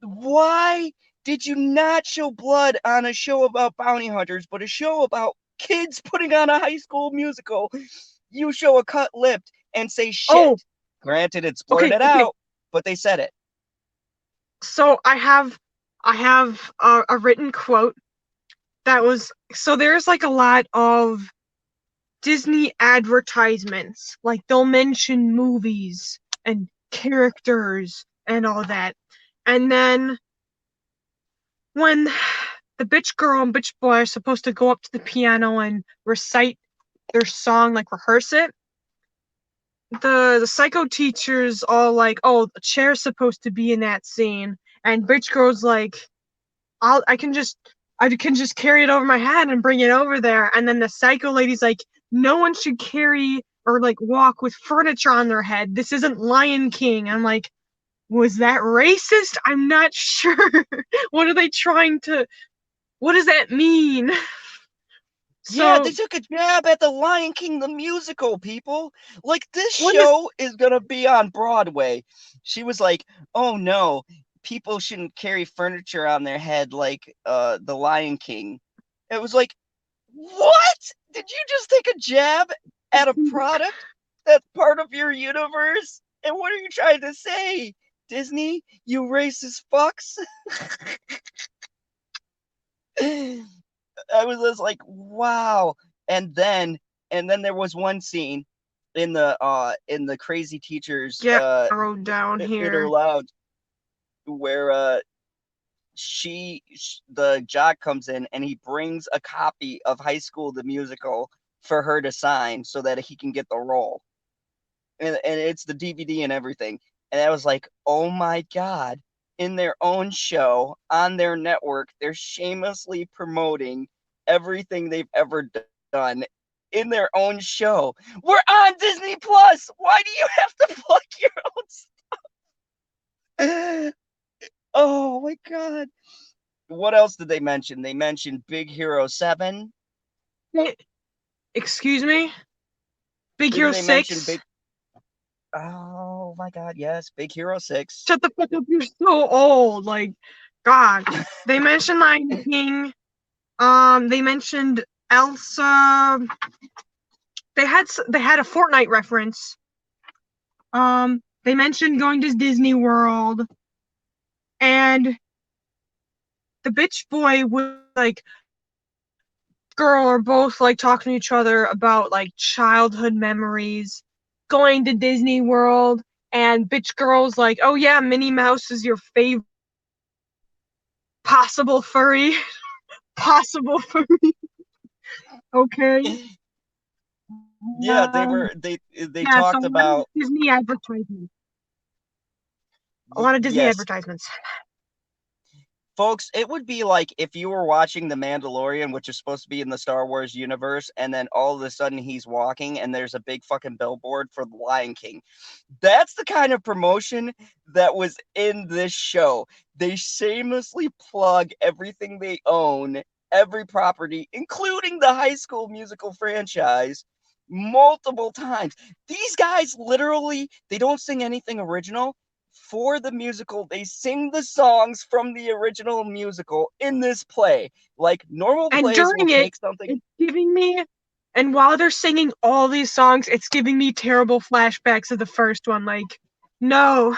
why did you not show blood on a show about bounty hunters, but a show about kids putting on a High School Musical? You show a cut lip and say shit. Oh. Granted, it's blurted out, but they said it. So I have a written quote that was, so there's like a lot of Disney advertisements, like they'll mention movies and characters and all that. And then when the bitch girl and bitch boy are supposed to go up to the piano and recite their song, like rehearse it, the psycho teacher's all like, oh, the chair's supposed to be in that scene, and bitch girl's like, I can just carry it over my head and bring it over there. And then the psycho lady's like, no one should carry or like walk with furniture on their head. This isn't Lion King. I'm like, was that racist? I'm not sure. What are they trying to What does that mean? Yeah, So they took a jab at the Lion King the musical, people. Like, this what is show is gonna be on Broadway. She was like, "Oh no, people shouldn't carry furniture on their head like the Lion King." It was like, what? Did you just take a jab at a product that's part of your universe? And what are you trying to say, Disney? You racist fucks. I was just like, wow. And then there was one scene in the Crazy Teachers yeah, I wrote down Inner here. Lounge where the jock comes in and he brings a copy of High School the Musical for her to sign so that he can get the role. And it's the DVD and everything. And I was like, oh my God, in their own show on their network, they're shamelessly promoting everything they've ever done in their own show. We're on Disney Plus. Why do you have to plug your own stuff? Oh my God. What else did they mention? They mentioned Big Hero 7. Excuse me? Big Didn't Hero they mention 6? Big Oh my God, yes, Big Hero 6. Shut the fuck up, you're so old. Like, God. They mentioned Lion King. They mentioned Elsa. They had a Fortnite reference. They mentioned going to Disney World, and the bitch boy was like, girl are both like talking to each other about like childhood memories, going to Disney World, and bitch girl's like, oh yeah, Minnie Mouse is your favorite possible furry. Possible furry. Okay. Yeah, they Yeah, so a talked lot of about Disney advertisements. A lot of Disney yes. advertisements. Folks, it would be like if you were watching The Mandalorian, which is supposed to be in the Star Wars universe, and then all of a sudden he's walking and there's a big fucking billboard for The Lion King. That's the kind of promotion that was in this show. They shamelessly plug everything they own, every property, including the High School Musical franchise, multiple times. These guys literally, they don't sing anything original for the musical. They sing the songs from the original musical in this play. Like normal And plays will during it, take something. it's giving me, and while they're singing all these songs, it's giving me terrible flashbacks of the first one. Like, no,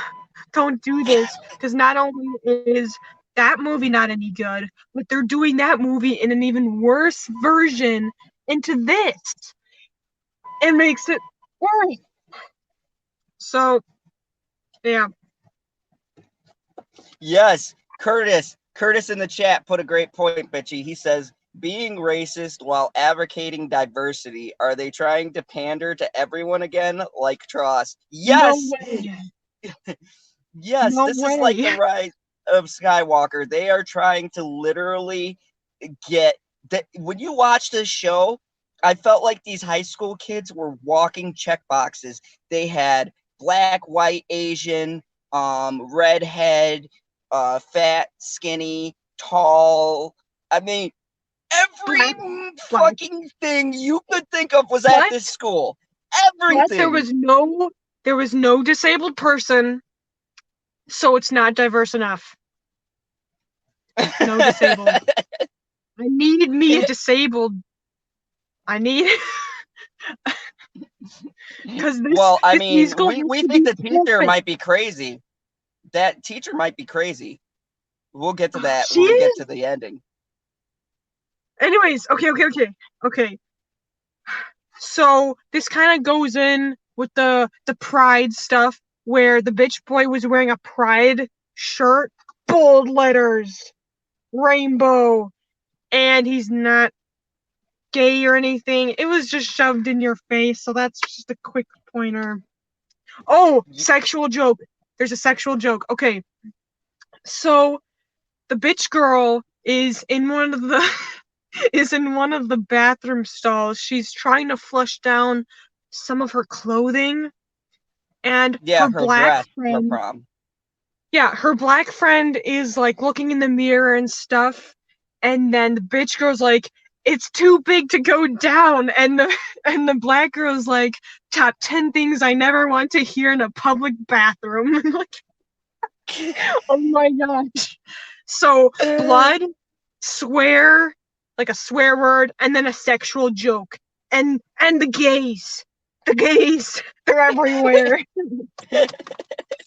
don't do this. Because not only is that movie not any good, but they're doing that movie in an even worse version into this. It makes it worse. So, yeah. Yes, Curtis in the chat put a great point, Bitchy. He says, being racist while advocating diversity. Are they trying to pander to everyone again, like Tross? No Yes, way. yes, No this is like way. the rise of Skywalker. They are trying to literally get that. When you watch this show, I felt like these high school kids were walking check boxes. They had black, white, Asian, redhead, fat, skinny, tall. I mean, Black, every black. fucking thing you could think of was at this But school. but Everything. there was no disabled person, so it's not diverse enough. No disabled. I needed me a disabled. I need because Well, I this mean, musical has we to think be the teacher perfect. might be crazy. That teacher might be crazy. We'll get to that She when we get is. to the ending. Anyways, okay. So this kind of goes in with the pride stuff where the bitch boy was wearing a pride shirt, bold letters, rainbow, and he's not gay or anything. It was just shoved in your face, so that's just a quick pointer. Oh, sexual joke. There's a sexual joke. Okay. So the bitch girl is in one of the is in one of the bathroom stalls. She's trying to flush down some of her clothing, and Yeah, her breath for prom. her black friend is like looking in the mirror and stuff, and then the bitch girl's like, it's too big to go down, and the black girl's like, top 10 things I never want to hear in a public bathroom. Like, oh my gosh. So blood, swear, like a swear word, and then a sexual joke. And the gays. The gays. They're everywhere.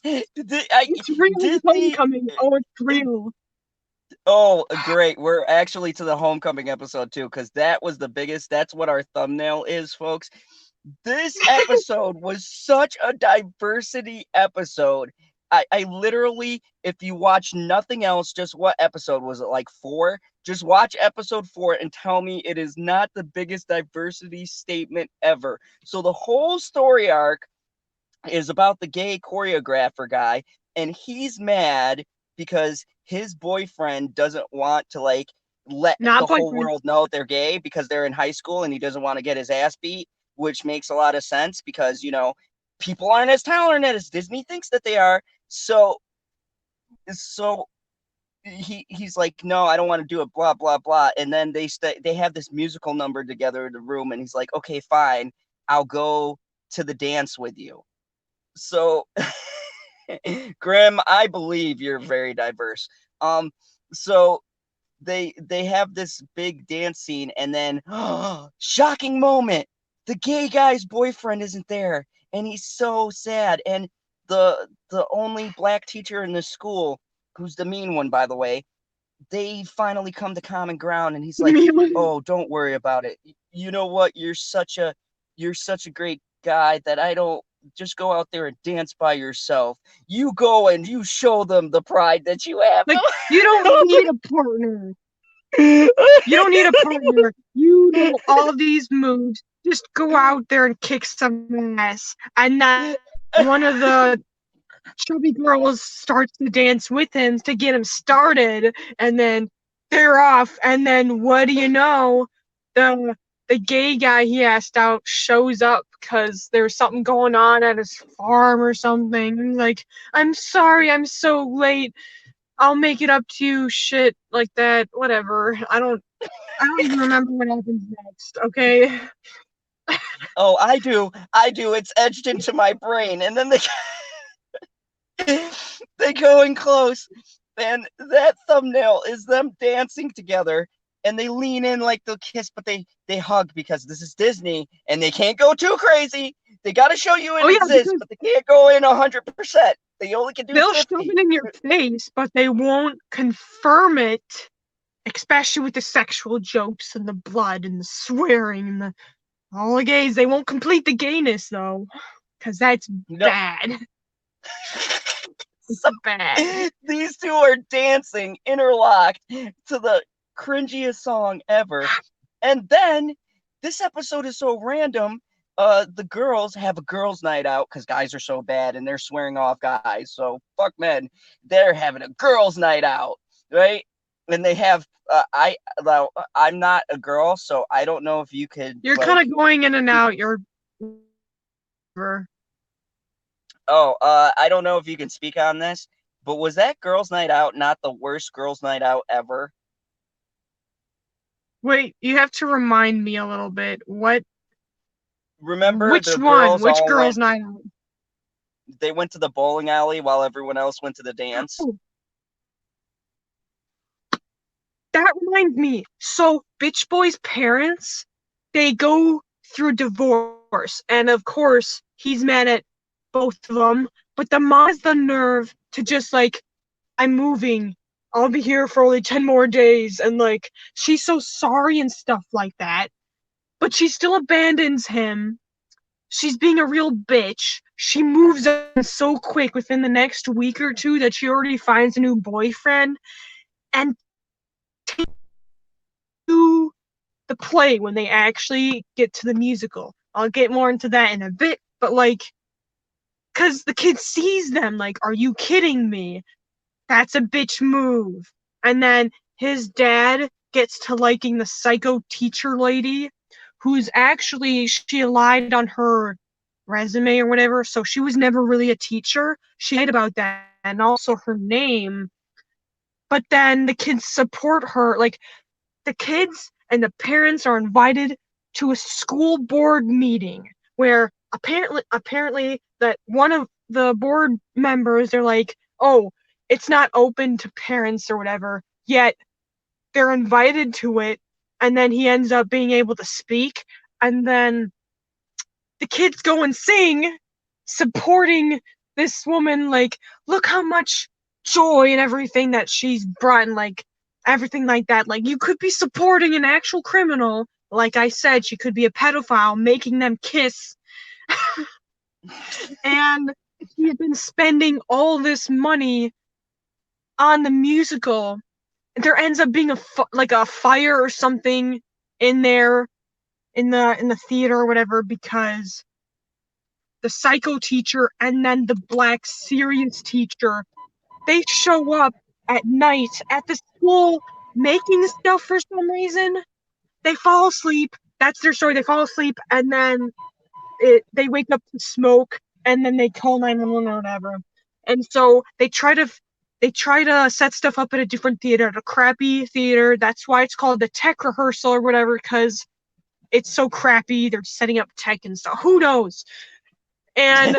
It's real Disney. homecoming. Oh, it's real. Oh, great. We're actually to the homecoming episode too, because that was the biggest. That's what our thumbnail is, folks. This episode was such a diversity episode. I literally, if you watch nothing else, just what episode was it? Like 4? Just watch episode 4 and tell me it is not the biggest diversity statement ever. So the whole story arc is about the gay choreographer guy, and he's mad because his boyfriend doesn't want to like let Not the whole boyfriend. world know they're gay because they're in high school and he doesn't want to get his ass beat, which makes a lot of sense because, people aren't as tolerant as Disney thinks that they are. So he's like, no, I don't want to do it, blah blah blah. And then they have this musical number together in the room, and he's like, okay, fine, I'll go to the dance with you. So Grim, I believe you're very diverse. So they have this big dance scene, and then shocking moment, the gay guy's boyfriend isn't there, and he's so sad. And the only black teacher in the school, who's the mean one, by the way, they finally come to common ground, and he's like, oh, don't worry about it. You know what, you're such a great guy that I don't just go out there and dance by yourself. You go and you show them the pride that you have. Like, you don't need a partner. You don't need a partner. You know all these moves. Just go out there and kick some ass. And then one of the chubby girls starts to dance with him to get him started, and then they're off. And then what do you know? The gay guy he asked out shows up because there's something going on at his farm or something. Like, I'm sorry, I'm so late. I'll make it up to you, shit like that. Whatever. I don't even remember what happens next, okay? Oh, I do. It's etched into my brain. And then they go in close, and that thumbnail is them dancing together, and they lean in like they'll kiss, but they hug because this is Disney and they can't go too crazy. They got to show you it exists, but they can't go in 100%. They only can do 50. They'll shove it in your face, but they won't confirm it, especially with the sexual jokes and the blood and the swearing and all the gays. They won't complete the gayness, though, because that's bad. It's bad. These two are dancing interlocked to the cringiest song ever. And then this episode is so random. The girls have a girls' night out because guys are so bad and they're swearing off guys. So fuck men. They're having a girls' night out, right? And they have I'm not a girl, so I don't know if you could. You're kind of going in and out. I don't know if you can speak on this, but was that girls' night out not the worst girls' night out ever? Wait, you have to remind me a little bit. What? Remember which the one? girls Which all girls' night out? They went to the bowling alley while everyone else went to the dance. Oh. That reminds me. So, Bitch Boy's parents, they go through divorce, and of course, he's mad at both of them. But the mom has the nerve to just like, I'm moving. I'll be here for only 10 more days, and like, she's so sorry and stuff like that. But she still abandons him. She's being a real bitch. She moves on so quick within the next week or two that she already finds a new boyfriend. And to the play when they actually get to the musical. I'll get more into that in a bit, but like, because the kid sees them, like, are you kidding me? That's a bitch move. And then his dad gets to liking the psycho teacher lady, who's actually, she lied on her resume or whatever, so she was never really a teacher. She lied about that, and also her name. But then the kids support her, like, the kids and the parents are invited to a school board meeting where apparently that one of the board members, they're like, oh, it's not open to parents or whatever, yet they're invited to it, and then he ends up being able to speak, and then the kids go and sing supporting this woman, like, look how much joy and everything that she's brought, and like everything like that. Like, you could be supporting an actual criminal. Like I said, she could be a pedophile making them kiss. And he had been spending all this money on the musical. There ends up being a fire or something in there in the theater or whatever, because the psycho teacher and then the black serious teacher, they show up at night at the school making stuff for some reason. They fall asleep. That's their story. They fall asleep, and then they wake up to smoke, and then they call 911 or whatever. And so they try to set stuff up at a different theater, at a crappy theater. That's why it's called the tech rehearsal or whatever, because it's so crappy. They're setting up tech and stuff. Who knows? And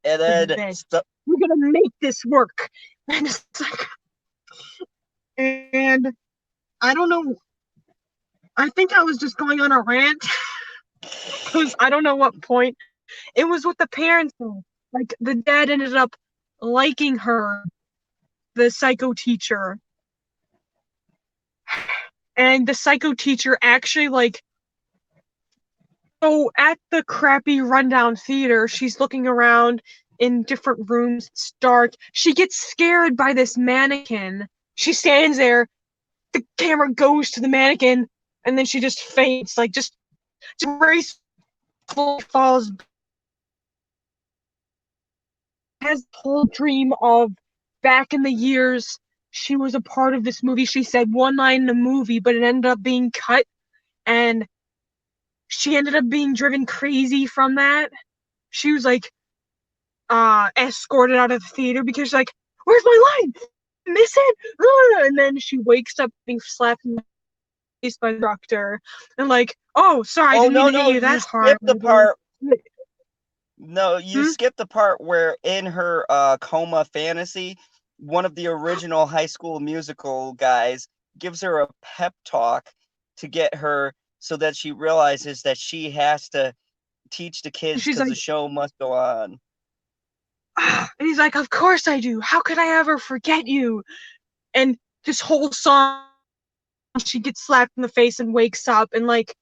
And then this, we're gonna make this work. And it's like, and I don't know. I think I was just going on a rant because I don't know what point. It was with the parents. Like, the dad ended up liking her, the psycho teacher, and the psycho teacher actually, like, so at the crappy rundown theater, she's looking around in different rooms. It's dark. She gets scared by this mannequin. She stands there. The camera goes to the mannequin, and then she just faints. Like, just gracefully falls. Has the whole dream of back in the years she was a part of this movie. She said one line in the movie, but it ended up being cut, and she ended up being driven crazy from that. She was like escorted out of the theater because she's like, where's my line? Miss it? And then she wakes up being slapped in the face by the doctor, and like, oh, sorry, I didn't mean to hit you that hard. Skipped the part. No, Hmm? skipped the part where in her coma fantasy, one of the original High School Musical guys gives her a pep talk to get her so that she realizes that she has to teach the kids She's because like, the show must go on. and he's like, of course I do. How could I ever forget you? And this whole song, she gets slapped in the face and wakes up, and like,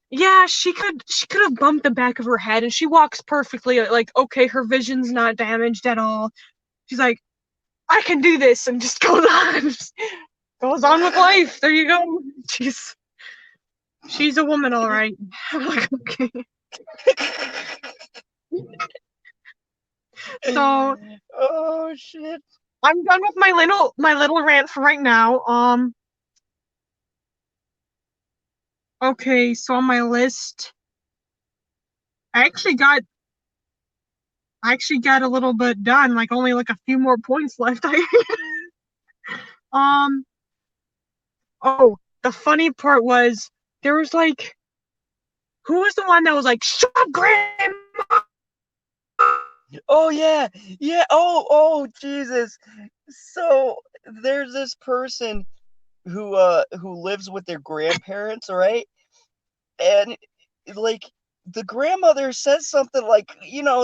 yeah, she could have bumped the back of her head, and she walks perfectly. Like, okay, her vision's not damaged at all. She's like, I can do this, and just goes on, goes on with life. There you go. She's a woman, all right. I'm like, okay. So, oh shit. I'm done with my little rant for right now. Okay, so on my list, I actually got a little bit done, like only like a few more points left. Um, oh, the funny part was there was like, who was the one that was like, shut up, Grandma? Oh yeah, yeah. Oh Jesus. So there's this person who lives with their grandparents, right? And like the grandmother says something like,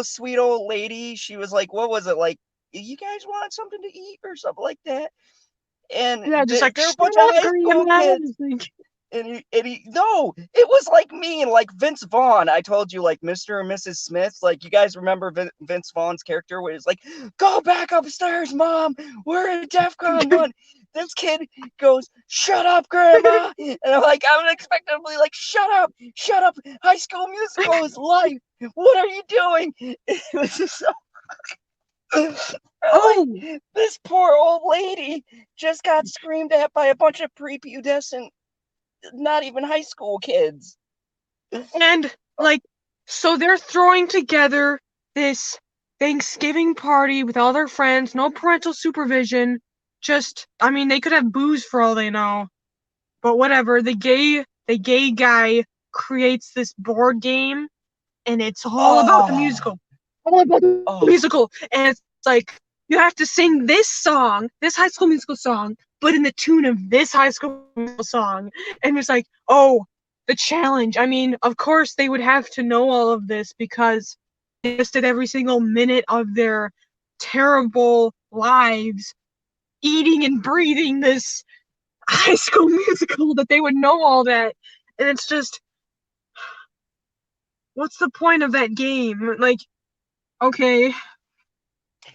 sweet old lady. She was like, what was it like? You guys want something to eat or something like that? And Yeah, just like, they're a shut bunch of up, high school Grandma. kids. No, it was like me and like Vince Vaughn. I told you, like Mr. and Mrs. Smith. Like, you guys remember Vince Vaughn's character where it's like, go back upstairs, Mom. We're in DEFCON 1. This kid goes, shut up, Grandma. And I'm unexpectedly like, shut up. High School Musical is life. What are you doing? It was just so. Oh, Like, this poor old lady just got screamed at by a bunch of prepubescent, not even high school kids. and like, So they're throwing together this Thanksgiving party with all their friends, no parental supervision. Just, I mean, they could have booze for all they know, but whatever. The gay guy creates this board game, and it's all about the Oh, musical, all about the oh, musical, and it's like you have to sing this song, this High School Musical song, but in the tune of this High School Musical song, and it's like, oh, the challenge. I mean, of course they would have to know all of this because they invested every single minute of their terrible lives eating and breathing this High School Musical that they would know all that. And it's just, what's the point of that game? Like, okay,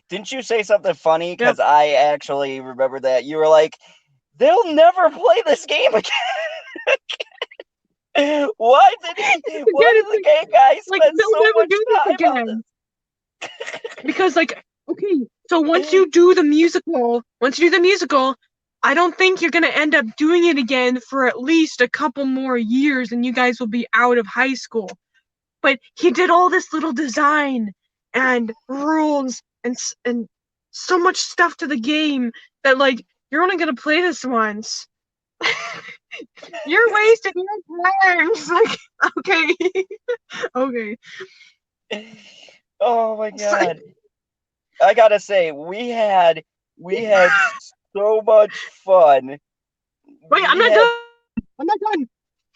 didn't you say something funny? yep. Because I actually remember that. You were like, they'll never play this game again. Why did Again, it's the gay guy like spend they'll so never much do this time on again. this? Because like, okay, so once you do the musical, I don't think you're gonna end up doing it again for at least a couple more years and you guys will be out of high school. But he did all this little design and rules and so much stuff to the game that like you're only gonna play this once. You're wasting your time. It's like, okay. Okay. Oh my It's like, god. I gotta say, we had so much fun. wait, I'm We not had done. I'm not done.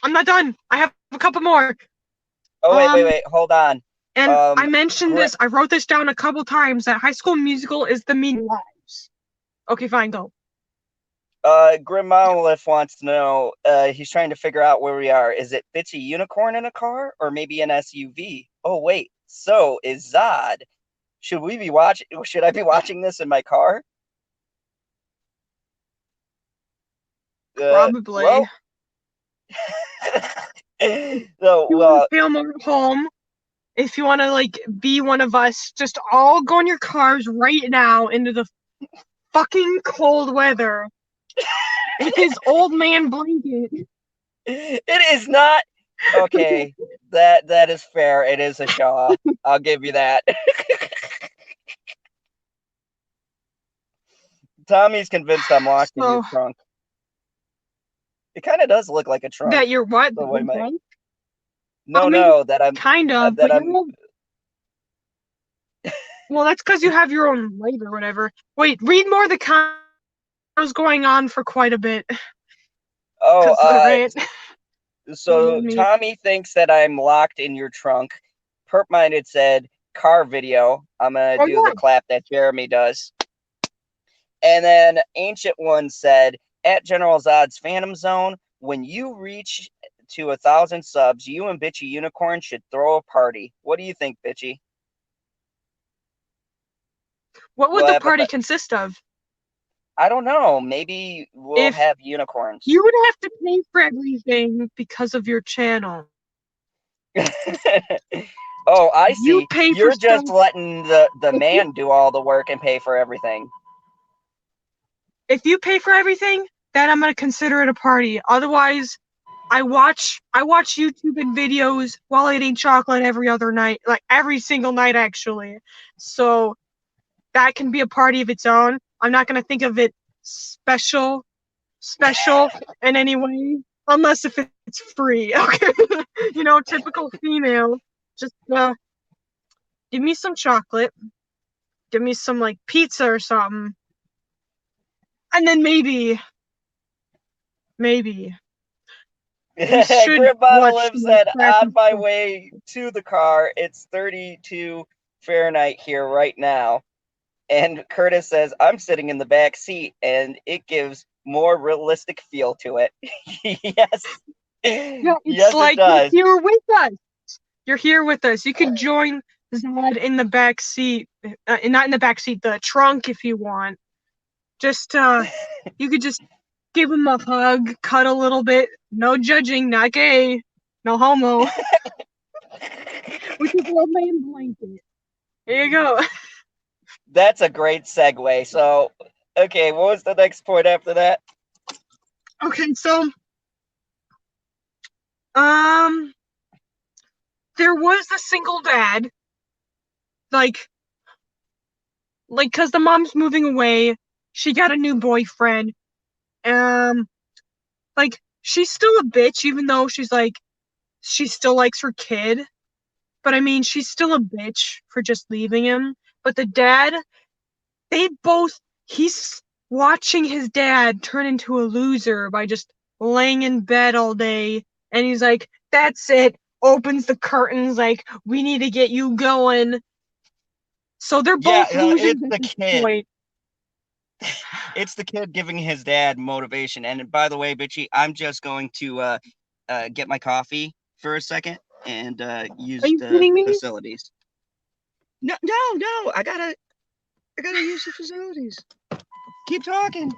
I'm not done. I have a couple more. oh Um, wait, hold on. and I mentioned Gri this. I wrote this down a couple times that High School Musical is the meaning of lives. Okay, fine, go. Grim Monolith wants to know, he's trying to figure out where we are. Is it Bitchy Unicorn in a car or maybe an SUV? Oh wait, so is Zod. Should I be watching this in my car? Probably. Well, so You want to feel more at home? If you want to like be one of us, just all go in your cars right now into the fucking cold weather with his old man blanket. it is not okay. That is fair. It is a Shaw. I'll give you that. Tommy's convinced I'm locked in your So trunk. It kind of does look like a trunk. that you're what? The way my I no mean, no that I'm kind of, that but I'm well, that's because you have your own light or whatever. Wait, read more of the comments. Was going on for quite a bit. oh Because the rant so made me. Tommy thinks that I'm locked in your trunk. Perp minded said car video. I'm gonna Oh do the yeah. clap that Jeremy does. And then Ancient One said, at General Zod's Phantom Zone, when you reach to 1,000 subs, you and Bitchy Unicorn should throw a party. What do you think, Bitchy? What would We'll the have a, party consist of? I don't know. Maybe we'll If have unicorns. you would have to pay for everything because of your channel. Oh, I You see. pay for You're stuff. just letting the If you man do all the work and pay for everything. if you pay for everything, then I'm gonna consider it a party. Otherwise, I watch YouTube and videos while eating chocolate every other night, like every single night actually. So that can be a party of its own. I'm not gonna think of it special in any way, unless if it's free. Okay, typical female. Just give me some chocolate, give me some like pizza or something, and then maybe we should Grip Bottle watch Live some like said, on classic my stuff. way to the car. It's 32 Fahrenheit here right now. And Curtis says, I'm sitting in the back seat and it gives more realistic feel to it. Yes. Yeah, it's Yes, it like you're does. here with us. You're here with us. You could join Zod in the back seat, not in the back seat, the trunk if you want. Just you could just give him a hug, cut a little bit. No judging, not gay, no homo. With his old man blanket. Here you go. That's a great segue. So, okay, what was the next point after that? Okay, so um, there was the single dad, like, because the mom's moving away, she got a new boyfriend. Um, like, she's still a bitch, even though she still likes her kid. But I mean, she's still a bitch for just leaving him. But the dad, they both, he's watching his dad turn into a loser by just laying in bed all day. And he's like, that's it. Opens the curtains, like, we need to get you going. So they're Yeah, both losers it's at the this kid. point. It's the kid giving his dad motivation. And by the way, Bitchy, I'm just going to get my coffee for a second and Are use you the kidding me? facilities. No, no, no. I gotta use the facilities. Keep talking.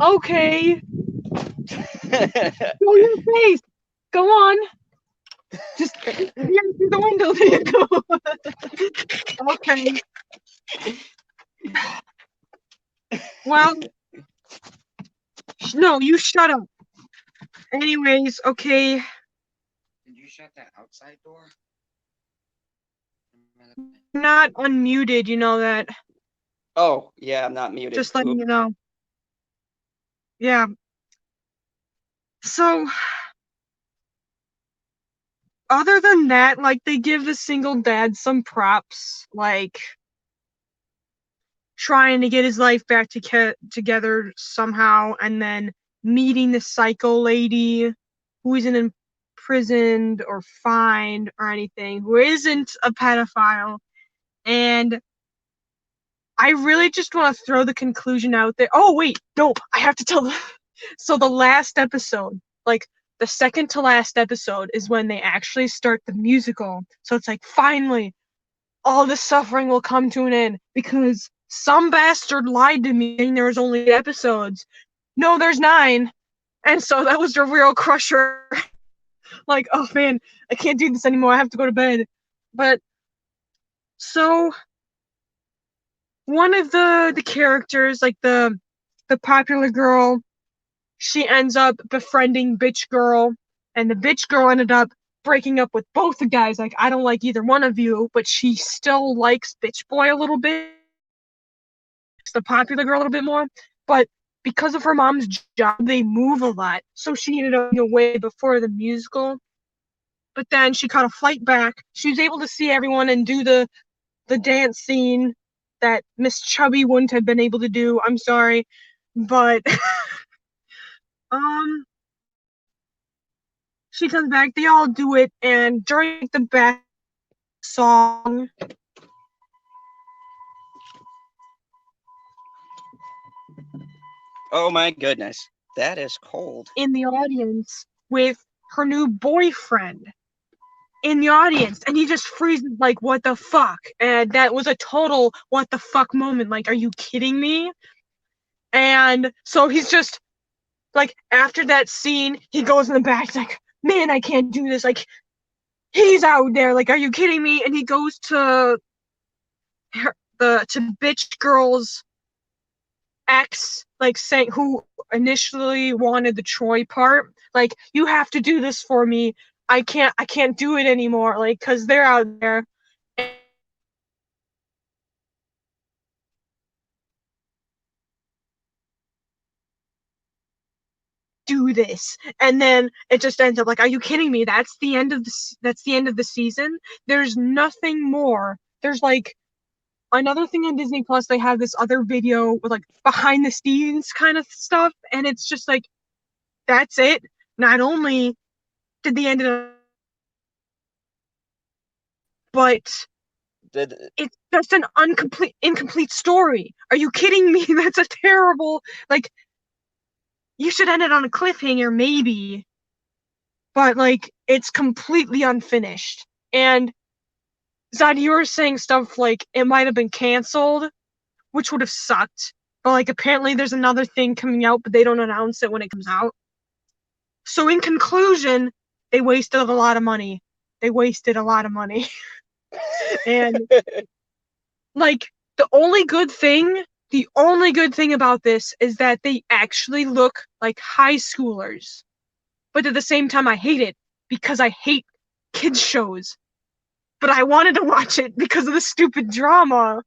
Okay. Show your face. Go on. Just peer through the window. There you go. Okay. Well, no, you shut up. Anyways, okay. Did you shut that outside door? You're not unmuted, you know that. Oh, yeah, I'm not muted. Just letting Oop. you know. Yeah. So, other than that, like, they give the single dad some props, like trying to get his life back together somehow, and then meeting the psycho lady who isn't imprisoned or fined or anything, who isn't a pedophile. And I really just want to throw the conclusion out there. Oh, wait, no, I have to tell. So, the last episode, like, the second to last episode, is when they actually start the musical. So, it's like, finally, all the suffering will come to an end because some bastard lied to me saying there was only 8 episodes. No, there's 9. And so that was a real crusher. Like, oh man, I can't do this anymore. I have to go to bed. But so one of the characters, like the popular girl, she ends up befriending bitch girl, and the bitch girl ended up breaking up with both the guys. Like, I don't like either one of you, but she still likes bitch boy a little bit, the popular girl a little bit more. But because of her mom's job, they move a lot. So she ended up going away before the musical. But then she caught a flight back. She was able to see everyone and do the dance scene that Miss Chubby wouldn't have been able to do. I'm sorry. But um she comes back, they all do it, and during the back song Oh my goodness. That is cold. in the audience with her new boyfriend in the audience, and he just freezes like, what the fuck? And that was a total what the fuck moment. Like, are you kidding me? And so he's just like, after that scene, he goes in the back, he's like, man, I can't do this. Like, he's out there. Like, are you kidding me? And he goes to to bitch girl's ex, like, saying, who initially wanted the Troy part, like, you have to do this for me. I can't do it anymore, like, because they're out there. Do this, and then it just ends up like, are you kidding me? That's the end of the season. There's nothing more. There's like another thing on Disney Plus. They have this other video with like behind the scenes kind of stuff, and it's just like, that's it. Not only did they end it, but The, it's just an incomplete story. Are you kidding me? That's a terrible, like, you should end it on a cliffhanger, maybe, but like, it's completely unfinished. And Zod, you were saying stuff like it might have been canceled, which would have sucked. But like, apparently there's another thing coming out, but they don't announce it when it comes out. So in conclusion, they wasted a lot of money. They wasted a lot of money. And like, the only good thing about this is that they actually look like high schoolers. But at the same time, I hate it because I hate kids shows, but I wanted to watch it because of the stupid drama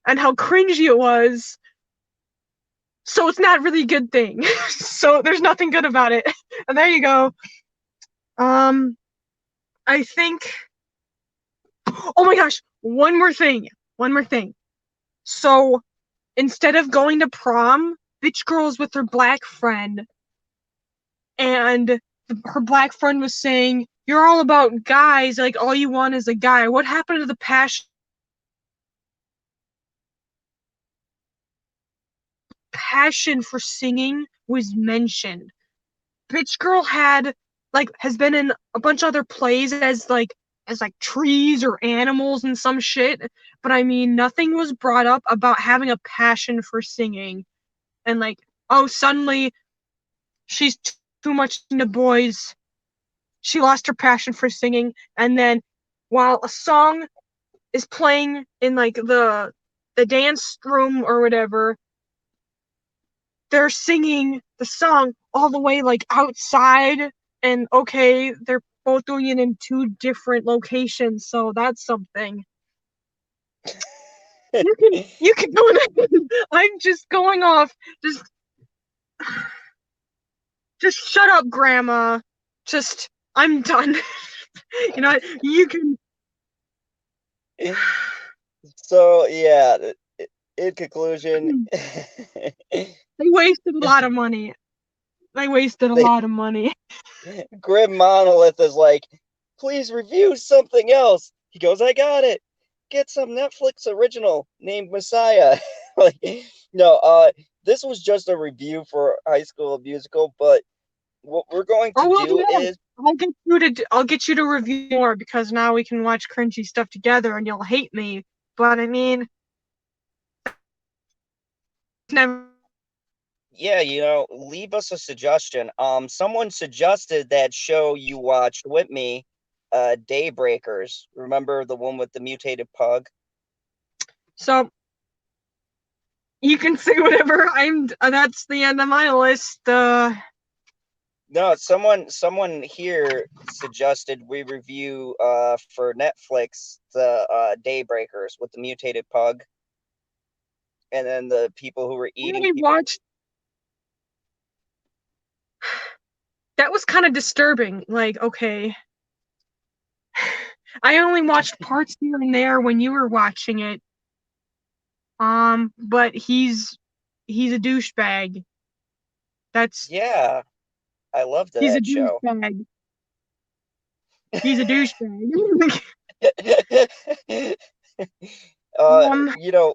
and how cringy it was. So it's not really a good thing. So there's nothing good about it. And there you go. Um, I think. Oh my gosh! One more thing. One more thing. So instead of going to prom, bitch girl's with her black friend, and her black friend was saying, "You're all about guys. Like all you want is a guy. What happened to the passion for singing was mentioned? Bitch girl had has been in a bunch of other plays as like trees or animals and some shit, but I mean nothing was brought up about having a passion for singing and like oh suddenly she's too much into boys. She lost her passion for singing, and then while a song is playing in like the dance room or whatever, they're singing the song all the way like outside, and okay, they're both doing it in two different locations, so that's something. You can go ahead. I'm just going off. Just just shut up, grandma. Just I'm done. You know what? You can. So yeah, in conclusion, They wasted a lot of money. They wasted a they lot of money. Grim Monolith is like, please review something else. He goes, I got it. Get some Netflix original named Messiah. Like, no, this was just a review for High School Musical, but what we're going Oh, to we'll do do that. is, I'll get you to review more because now we can watch cringy stuff together and you'll hate me. But I mean, never. yeah, leave us a suggestion. Someone suggested that show you watched with me, Daybreakers. Remember the one with the mutated pug? So you can say whatever. I'm. That's the end of my list. No, someone here suggested we review for Netflix the Daybreakers with the mutated pug, and then the people who were I eating already people. watched. That was kind of disturbing. Like, okay, I only watched parts here and there when you were watching it. But he's a douchebag. That's Yeah, I loved he's a that show. douchebag. He's a douchebag. uh, um, you know,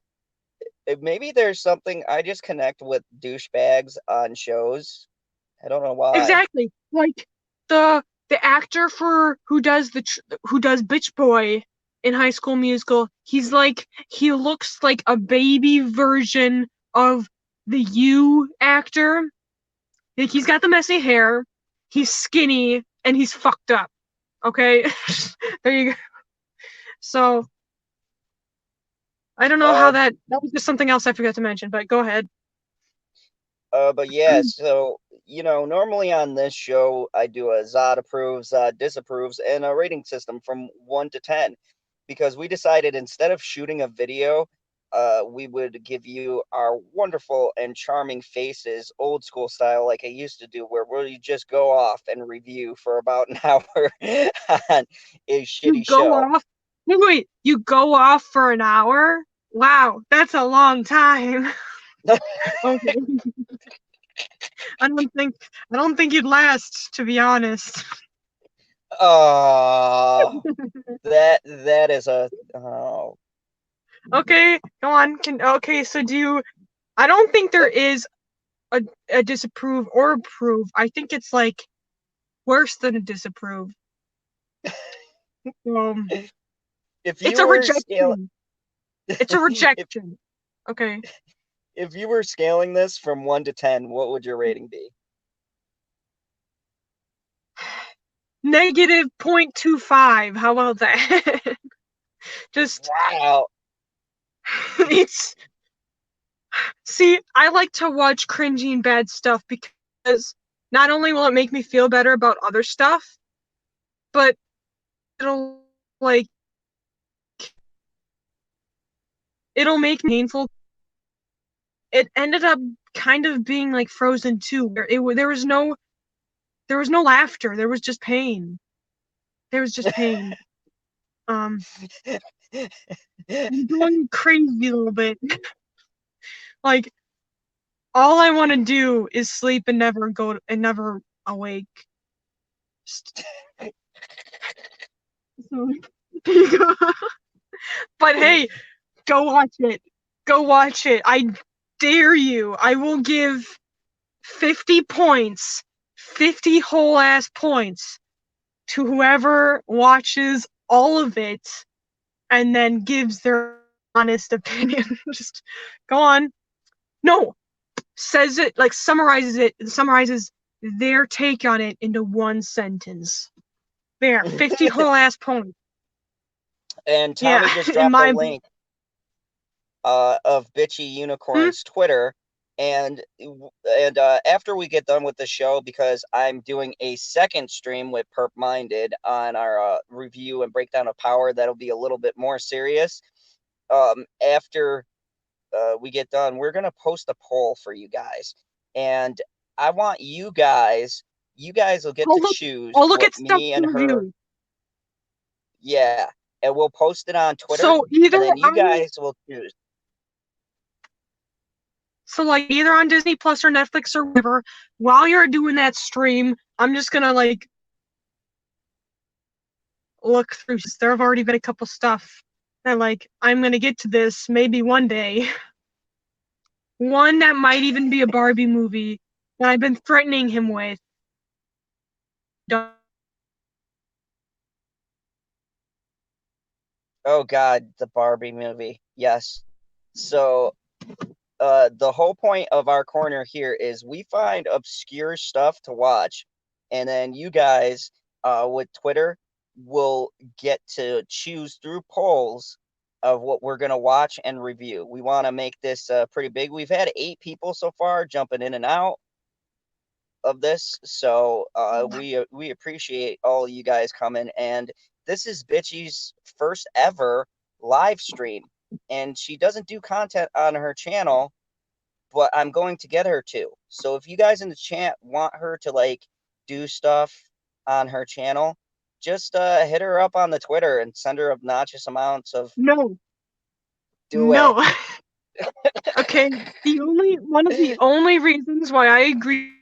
maybe there's something I just connect with douchebags on shows. I don't know why. exactly. Like the actor for who does Bitch Boy in High School Musical. He looks like a baby version of the You actor. Like he's got the messy hair, he's skinny, and he's fucked up. Okay, there you go. So I don't know how Uh, that was just something else I forgot to mention, but go ahead. but yeah, so normally on this show I do a Zod approves, disapproves, and a rating system from 1 to 10, because we decided instead of shooting a video, we would give you our wonderful and charming faces, old school style, like I used to do, where we just go off and review for about an hour on a You shitty go show. off. Wait, you go off for an hour? Wow, that's a long time. Okay. I don't think you'd last, to be honest. Oh, that is a oh. Okay, come on. Okay, so do you I don't think there is a disapprove or approve. I think it's like worse than a disapprove. Um, If it's you a were scale rejection. It's a if rejection. Okay. if you were scaling this from 1 to 10, what would your rating be? Negative 0.25. How about that? Just Wow. it's see, I like to watch cringy and bad stuff because not only will it make me feel better about other stuff, but it'll like it'll make painful. It ended up kind of being like Frozen 2, where there was no laughter. There was just pain. There was just pain. I'm going crazy a little bit. Like, all I want to do is sleep and never awake. Just, so, but hey, go watch it. Go watch it. I dare you. I will give 50 points, 50 whole ass points to whoever watches all of it and then gives their honest opinion. Just go on. No, says it, like summarizes their take on it into one sentence. There, 50 whole ass points. And Yeah, Tommy just in dropped my a link of Bitchy Unicorn's Twitter. And after we get done with the show, because I'm doing a second stream with Perp Minded on our review and breakdown of Power, that'll be a little bit more serious. After we get done, we're gonna post a poll for you guys, and I want you guys will get to choose I'll look what at stuff me to and her. review. Yeah, and we'll post it on Twitter, So either and then you on guys will choose. So like either on Disney Plus or Netflix or whatever, while you're doing that stream, I'm just gonna like look through. There have already been a couple stuff that like I'm gonna get to this maybe one day. One that might even be a Barbie movie that I've been threatening him with. Oh God, the Barbie movie. Yes. So the whole point of our corner here is we find obscure stuff to watch, and then you guys with Twitter will get to choose through polls of what we're going to watch and review. We want to make this pretty big. We've had 8 people so far jumping in and out of this, so we appreciate all you guys coming. And this is Bitchy's first ever live stream, and she doesn't do content on her channel, but I'm going to get her to. So if you guys in the chat want her to like do stuff on her channel, just hit her up on the Twitter and send her obnoxious amounts of No. do it. Okay. One of the only reasons why I agree.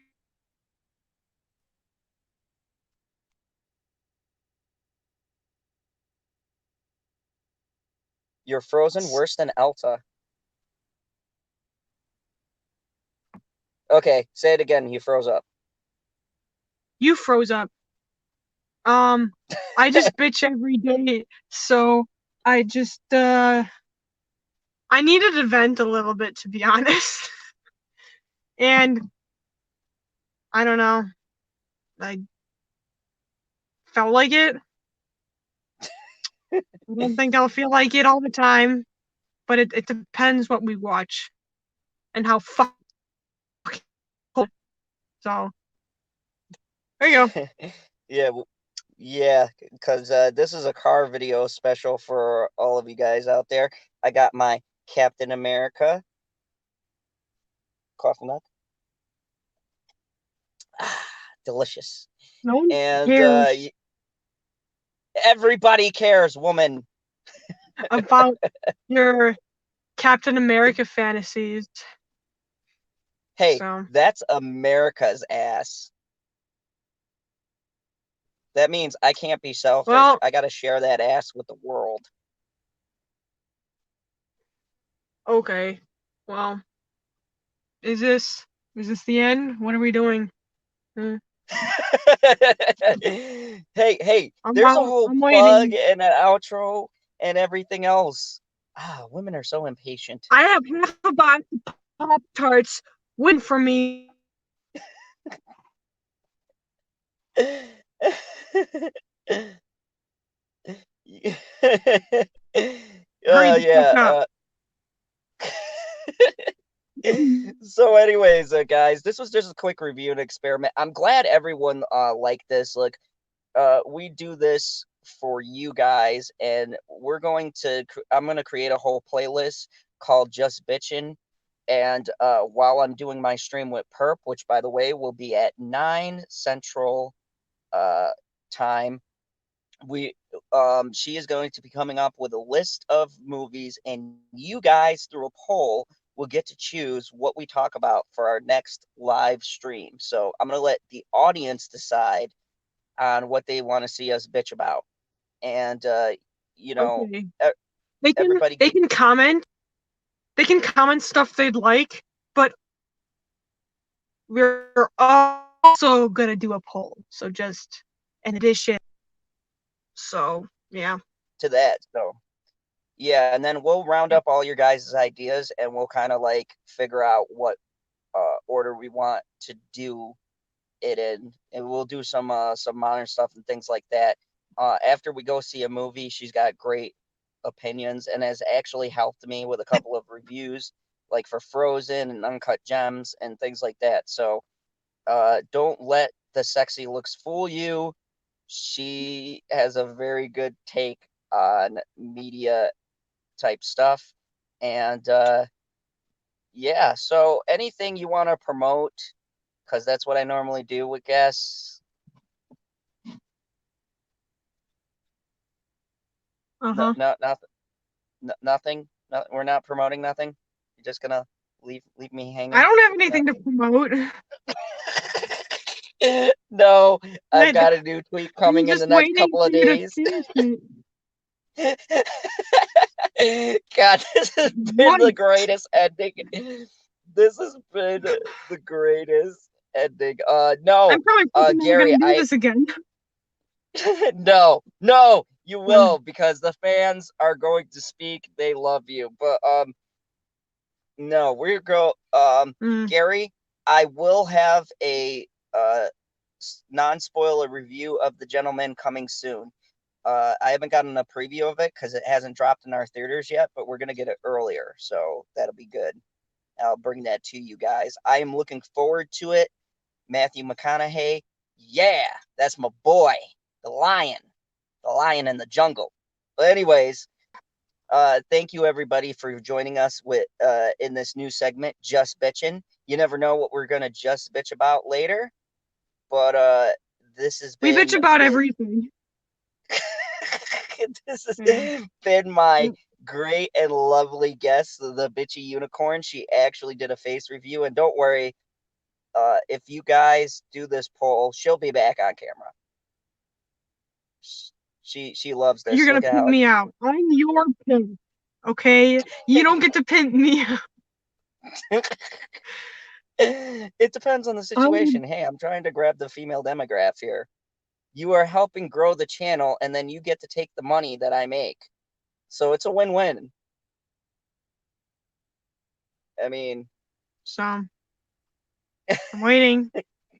You're frozen worse than Elsa. Okay, say it again. You froze up. You froze up. I just bitch every day, so I just I needed to vent a little bit, to be honest. And I don't know, I felt like it. I don't think I'll feel like it all the time, but it depends what we watch and how fuck. So there you go. Yeah, yeah, because this is a car video special for all of you guys out there. I got my Captain America coffee mug. Ah, delicious. No one And cares everybody cares, woman. about your Captain America fantasies. Hey, So that's America's ass. That means I can't be selfish. well, I got to share that ass with the world. okay. Well, is this the end? What are we doing? Hmm. Hey, I'm there's a out. whole I'm plug waiting. and an outro and everything else. Ah, women are so impatient. I have half a box of Pop Tarts waiting for me. Hurry the fuck Yeah. up. So anyways, guys, this was just a quick review and experiment. I'm glad everyone liked this. Look, we do this for you guys, and I'm going to create a whole playlist called Just Bitchin'. And while I'm doing my stream with Perp, which by the way will be at 9 Central uh, time, we she is going to be coming up with a list of movies, and you guys through a poll will get to choose what we talk about for our next live stream. So I'm going to let the audience decide on what they want to see us bitch about. And you know, Okay. e- They can everybody they get can comment. They can comment stuff they'd like, but we're also gonna do a poll. So just in addition. So yeah. to that. So yeah, and then we'll round Yep. up all your guys' ideas, and we'll kind of like figure out what order we want to do it in, and we'll do some modern stuff and things like that. After we go see a movie, she's got great opinions and has actually helped me with a couple of reviews, like for Frozen and Uncut Gems and things like that. So don't let the sexy looks fool you. She has a very good take on media type stuff, and yeah. So anything you want to promote, because that's what I normally do with guests. No, Uh-huh. no, nothing. No, nothing. No, we're not promoting nothing. You're just gonna leave me I hanging. don't have No. anything to promote. No, I've I'm got a new tweet coming in just the next waiting couple for of you to days. finish it. God, this has been the What? greatest ending. This has been the greatest ending. No, I'm probably never Gary, gonna do this again. no, you will, because the fans are going to speak. They love you, but no, we're go. Mm. Gary, I will have a non-spoiler review of The Gentleman coming soon. I haven't gotten a preview of it because it hasn't dropped in our theaters yet, but we're gonna get it earlier, so that'll be good. I'll bring that to you guys. I am looking forward to it. Matthew McConaughey, yeah, that's my boy, the lion in the jungle. But anyways, thank you everybody for joining us with in this new segment, Just Bitchin'. You never know what we're gonna just bitch about later, but this has We bitch been about the everything. this has Yeah. been my great and lovely guest, the bitchy unicorn. She actually did a face review, and don't worry, if you guys do this poll, she'll be back on camera. She loves You're this. gonna Look at pimp how me out. I'm your pimp. Okay? You don't get to pimp me out. it depends on the situation. Hey, I'm trying to grab the female demographic here. You are helping grow the channel, and then you get to take the money that I make. So it's a win-win. I mean, So, I'm waiting.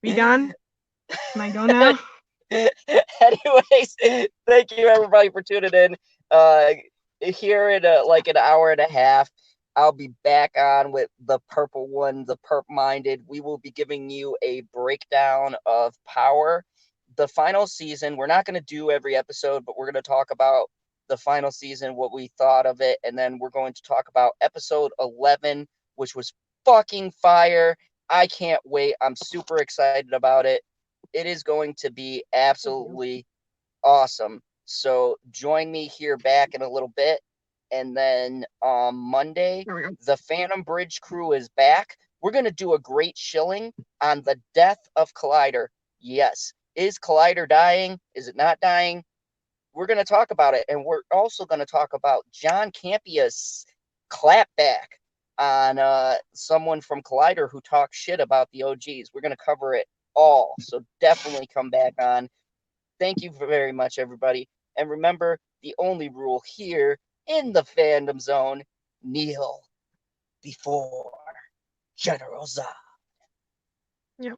We done? Can I go now? anyways, thank you everybody for tuning in. Here in like an hour and a half, I'll be back on with the purple one, the perp minded. We will be giving you a breakdown of Power, the final season. We're not going to do every episode, but we're going to talk about the final season, what we thought of it, and then we're going to talk about episode 11, which was fucking fire. I can't wait. I'm super excited about it. It is going to be Thank you. absolutely awesome. So join me here back in a little bit. And then on Monday, There we go. the Phantom Bridge crew is back. We're going to do a great shilling on the death of Collider. Yes. Is Collider dying? Is it not dying? We're going to talk about it. And we're also going to talk about John Campia's clapback on someone from Collider who talks shit about the OGs. We're going to cover it all. So definitely come back on. Thank you very much, everybody. And remember, the only rule here in the fandom zone, kneel before General Zod. Yep.